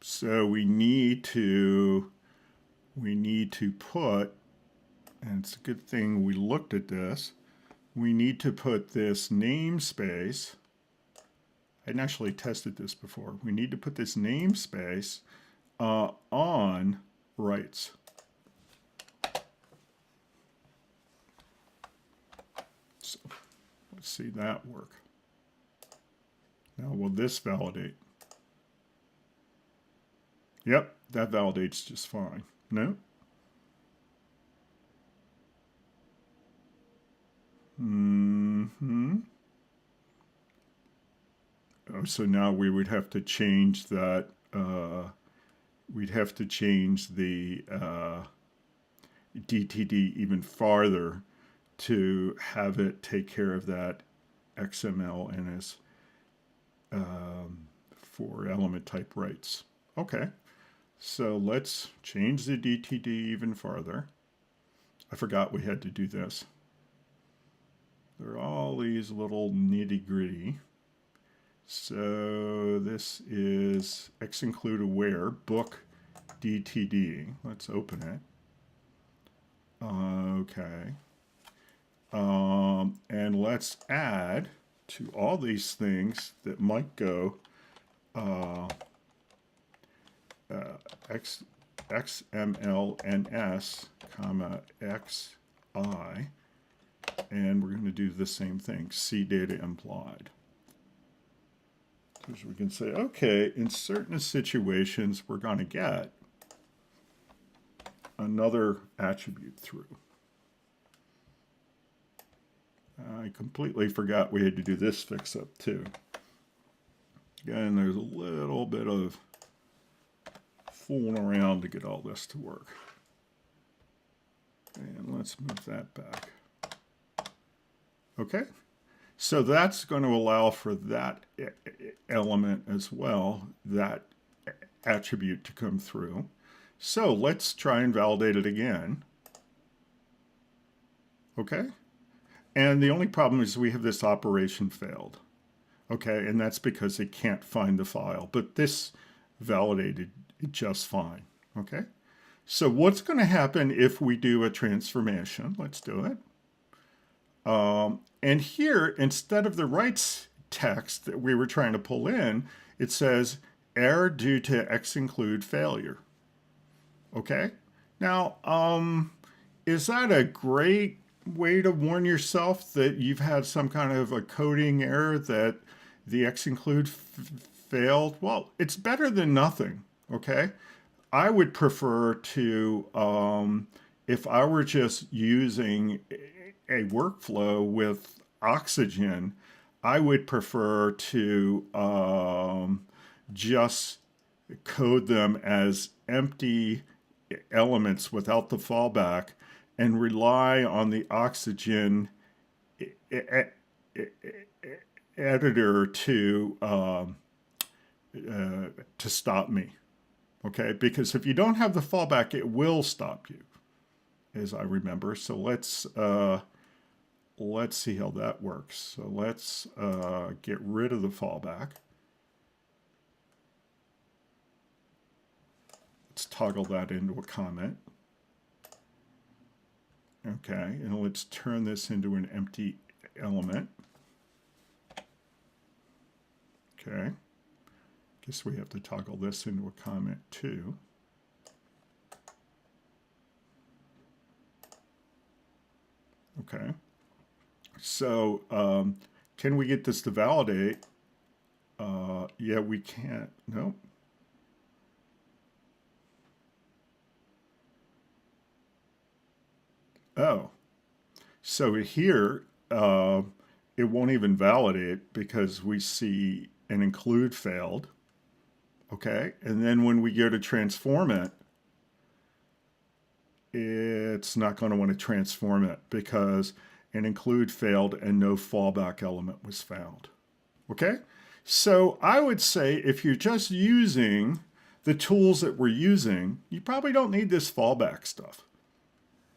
So we need to put, and it's a good thing we looked at this, we need to put this namespace. I hadn't actually tested this before. We need to put this namespace on rights. So let's see that work. Now will this validate? Yep, that validates just fine. No? Oh, so now we would have to change that. We'd have to change the DTD even farther to have it take care of that XML and as for element type rights. Okay, so let's change the DTD even farther. I forgot we had to do this. There are all these little nitty-gritty. So this is XInclude aware book DTD. Let's open it. Okay. And let's add to all these things that might go XMLNS, comma, XI, and we're going to do the same thing, C data implied. Because we can say, okay, in certain situations, we're going to get another attribute through. I completely forgot we had to do this fix up too. Again, there's a little bit of fooling around to get all this to work. And let's move that back. Okay, so that's going to allow for that element as well, that attribute to come through. So let's try and validate it again. Okay, and the only problem is we have this operation failed. Okay, and that's because it can't find the file, but this validated it just fine. Okay, so what's going to happen if we do a transformation? Let's do it. And here, instead of the rights text that we were trying to pull in, it says error due to XInclude failure. Okay, now is that a great way to warn yourself that you've had some kind of a coding error that the XInclude failed? Well, it's better than nothing. Okay, I would prefer to, if I were just using a workflow with Oxygen, I would prefer to just code them as empty elements without the fallback and rely on the Oxygen editor to stop me. Okay, because if you don't have the fallback, it will stop you, as I remember. So let's see how that works. So let's get rid of the fallback. Let's toggle that into a comment. Okay, and let's turn this into an empty element. Okay, guess we have to toggle this into a comment too. Okay, so can we get this to validate? Yeah, we can't. Nope. Oh, so here it won't even validate because we see an include failed. Okay, and then when we go to transform it, it's not going to want to transform it because an include failed and no fallback element was found. Okay, so I would say if you're just using the tools that we're using, you probably don't need this fallback stuff,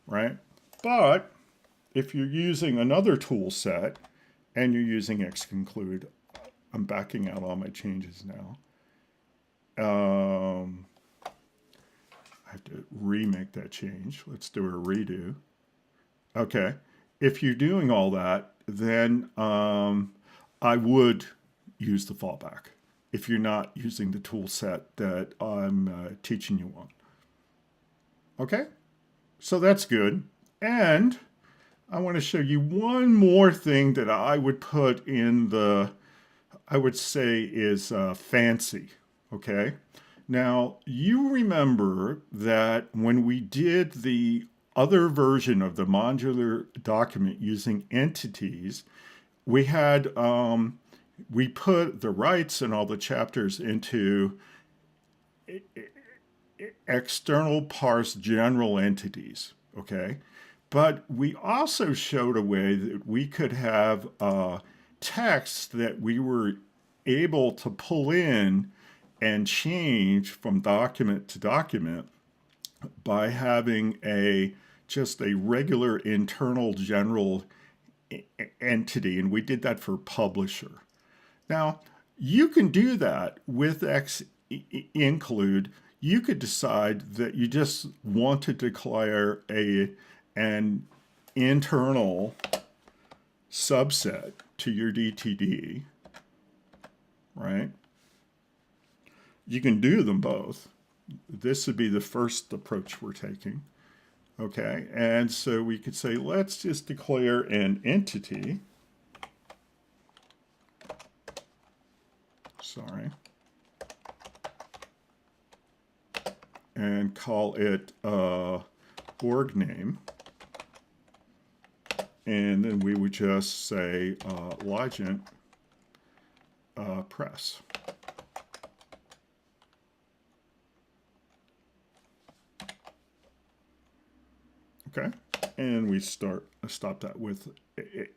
right? But if you're using another tool set and you're using XInclude, I'm backing out all my changes now. I have to remake that change. Let's do a redo. Okay, if you're doing all that, then I would use the fallback if you're not using the tool set that I'm teaching you on. Okay, so that's good. And I want to show you one more thing that I would put in the, I would say is fancy, okay? Now, you remember that when we did the other version of the modular document using entities, we had, we put the rights and all the chapters into external parse general entities, okay? But we also showed a way that we could have text that we were able to pull in and change from document to document by having just a regular internal general entity, and we did that for publisher. Now, you can do that with XInclude. You could decide that you just want to declare an internal subset to your DTD, right? You can do them both. This would be the first approach we're taking, okay? And so we could say, let's just declare an entity. sorry, and call it org name. And then we would just say logent press. Okay, and we stop that with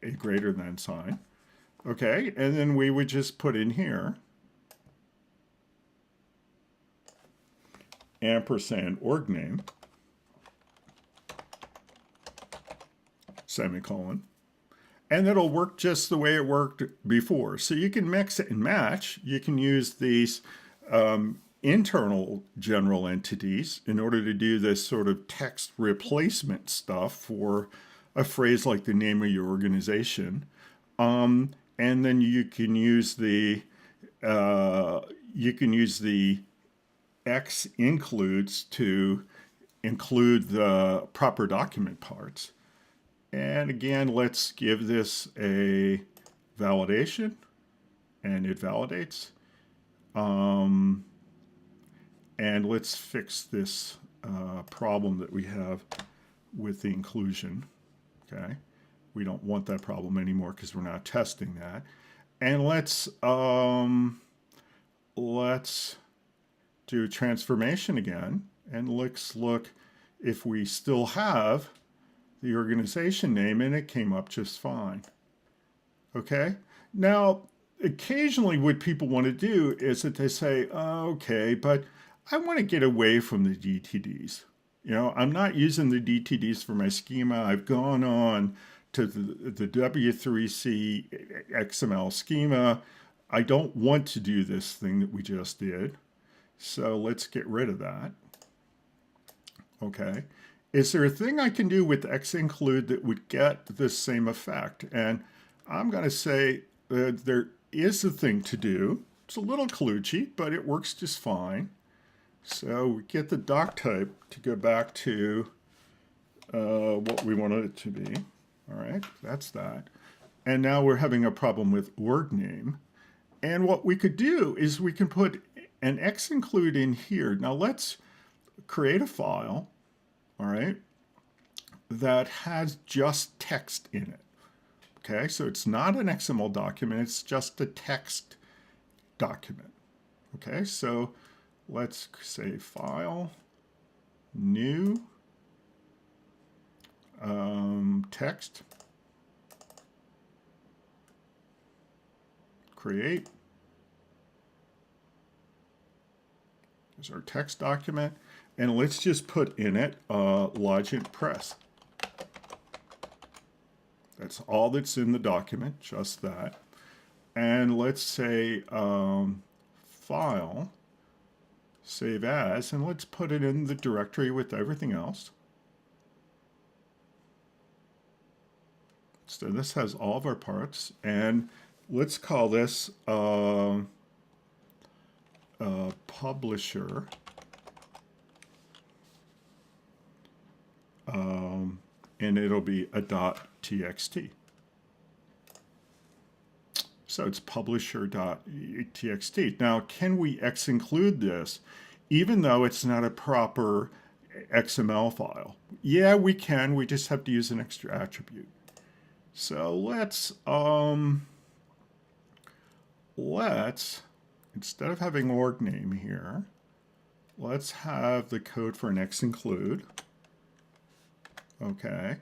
a greater than sign. Okay, and then we would just put in here ampersand org name, semicolon, and it'll work just the way it worked before. So you can mix and match. You can use these internal general entities in order to do this sort of text replacement stuff for a phrase like the name of your organization. And then you can use the XIncludes to include the proper document parts. And again, let's give this a validation, and it validates. And let's fix this problem that we have with the inclusion. Okay, we don't want that problem anymore because we're not testing that. And let's do a transformation again, and let's look if we still have the organization name, and it came up just fine. Okay, now occasionally what people want to do is that they say, oh, okay, but I want to get away from the DTDs. You know, I'm not using the DTDs for my schema. I've gone on to the W3C XML schema. I don't want to do this thing that we just did. So let's get rid of that. Okay. Is there a thing I can do with XInclude that would get the same effect? And I'm going to say there is a thing to do. It's a little kludgy, but it works just fine. So we get the doc type to go back to what we wanted it to be. All right, that's that. And now we're having a problem with org name. And what we could do is we can put an XInclude in here. Now let's create a file, all right, that has just text in it. Okay, so it's not an XML document, it's just a text document. Okay, so let's say file, new, text, create. There's our text document. And let's just put in it logent press. That's all that's in the document, just that. And let's say file, save as, and let's put it in the directory with everything else. So this has all of our parts, and let's call this publisher. And it'll be a .txt. So it's publisher.txt. Now, can we XInclude this even though it's not a proper XML file? Yeah, we can. We just have to use an extra attribute. So let's instead of having org name here, let's have the code for an XInclude. Okay,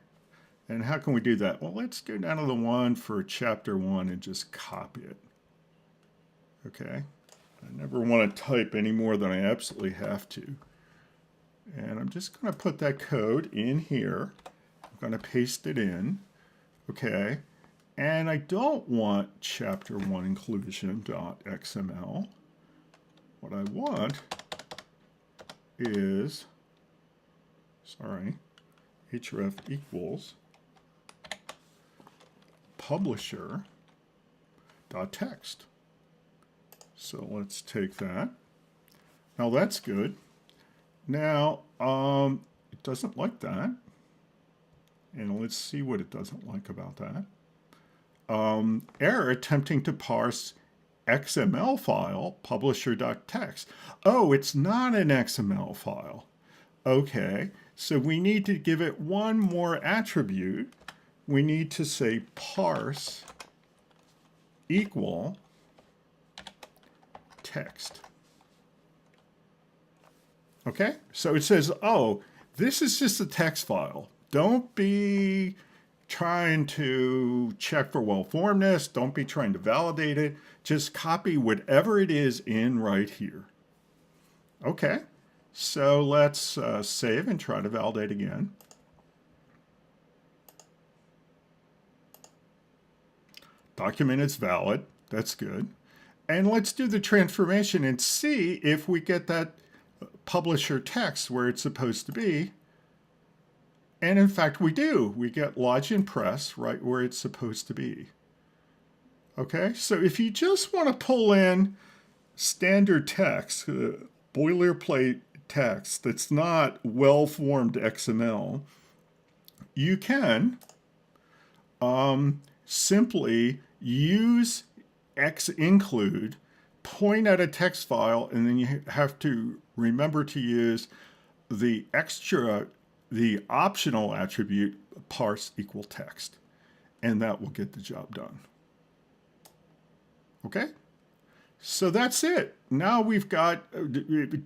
and how can we do that? Well, let's go down to the one for chapter 1 and just copy it. Okay, I never want to type any more than I absolutely have to. And I'm just going to put that code in here. I'm going to paste it in. Okay, and I don't want chapter 1 inclusion.xml. What I want is, sorry, href equals publisher.text. So let's take that. Now that's good. Now it doesn't like that. And let's see what it doesn't like about that. Error attempting to parse XML file, publisher.txt. Oh, it's not an XML file. Okay, so we need to give it one more attribute. We need to say parse equal text. Okay, so it says, oh, this is just a text file. Don't be trying to check for well-formedness. Don't be trying to validate it. Just copy whatever it is in right here. Okay, so let's save and try to validate again. Document is valid. That's good. And let's do the transformation and see if we get that publisher text where it's supposed to be. And in fact, we do. We get login press right where it's supposed to be. Okay, so if you just want to pull in standard text, boilerplate text that's not well-formed XML, you can simply use XInclude, point at a text file, and then you have to remember to use the optional attribute parse equal text, and that will get the job done. Okay, so that's it. Now we've got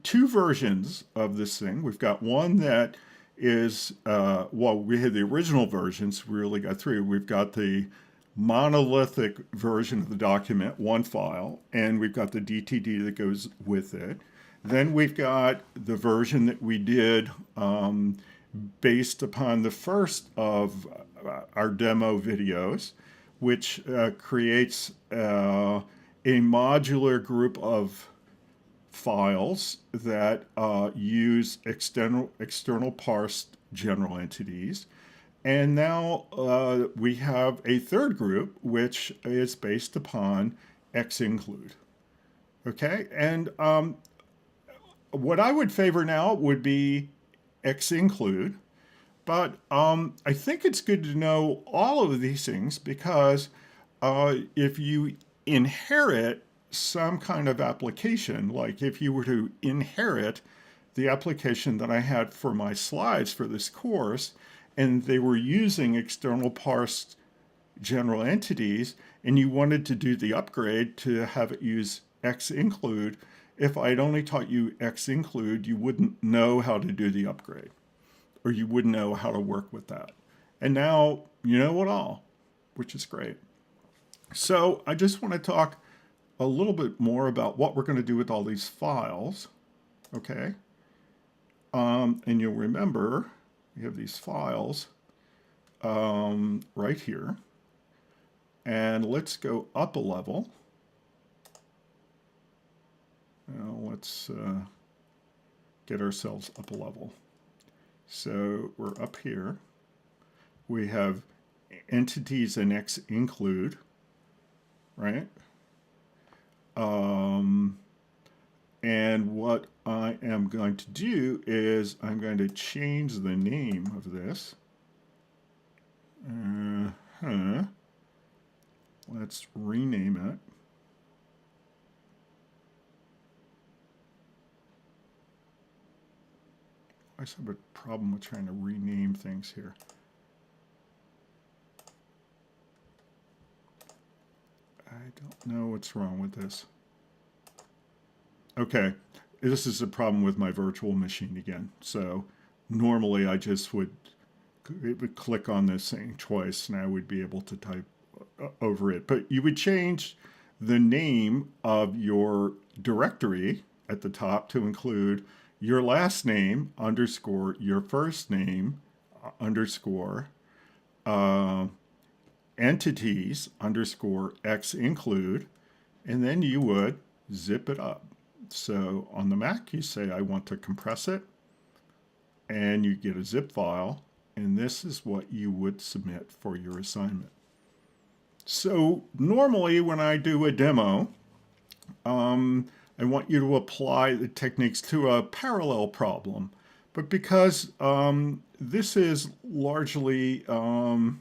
two versions of this thing. We've got one that is, well, we had the original versions, we really got through. We've got the monolithic version of the document, one file, and we've got the DTD that goes with it. Then we've got the version that we did based upon the first of our demo videos, which creates a modular group of files that use external parsed general entities. And now we have a third group, which is based upon XInclude. Okay, and what I would favor now would be XInclude, but I think it's good to know all of these things because if you inherit some kind of application, like if you were to inherit the application that I had for my slides for this course, and they were using external parsed general entities, and you wanted to do the upgrade to have it use XInclude, if I'd only taught you XInclude, you wouldn't know how to do the upgrade, or you wouldn't know how to work with that. And now you know it all, which is great. So I just want to talk a little bit more about what we're going to do with all these files. Okay. And you'll remember we have these files right here. And let's go up a level. Now let's get ourselves up a level. So we're up here. We have entities in XInclude, right? And what I am going to do is I'm going to change the name of this. Let's rename it. I just have a problem with trying to rename things here. I don't know what's wrong with this. Okay, this is a problem with my virtual machine again. So normally I just would click on this thing twice and I would be able to type over it. But you would change the name of your directory at the top to include your last name underscore your first name underscore entities underscore XInclude, and then you would zip it up. So on the Mac, you say, I want to compress it, and you get a zip file, and this is what you would submit for your assignment. So normally when I do a demo, I want you to apply the techniques to a parallel problem. But because this is largely kind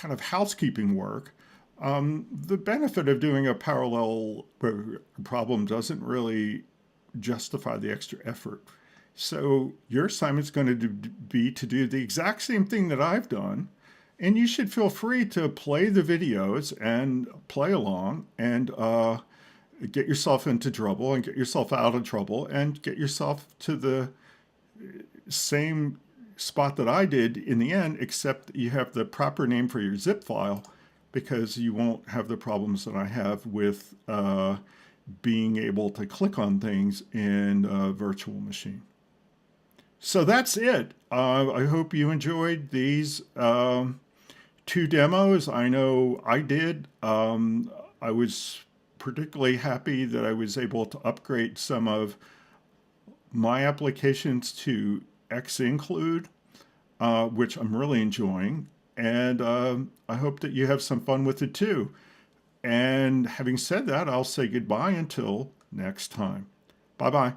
of housekeeping work, The benefit of doing a parallel problem doesn't really justify the extra effort. So your assignment is going to be to do the exact same thing that I've done. And you should feel free to play the videos and play along and get yourself into trouble and get yourself out of trouble and get yourself to the same spot that I did in the end, except you have the proper name for your zip file because you won't have the problems that I have with being able to click on things in a virtual machine. So that's it. I hope you enjoyed these two demos. I know I did. I was particularly happy that I was able to upgrade some of my applications to XInclude, which I'm really enjoying. And I hope that you have some fun with it too. And having said that, I'll say goodbye until next time. Bye-bye.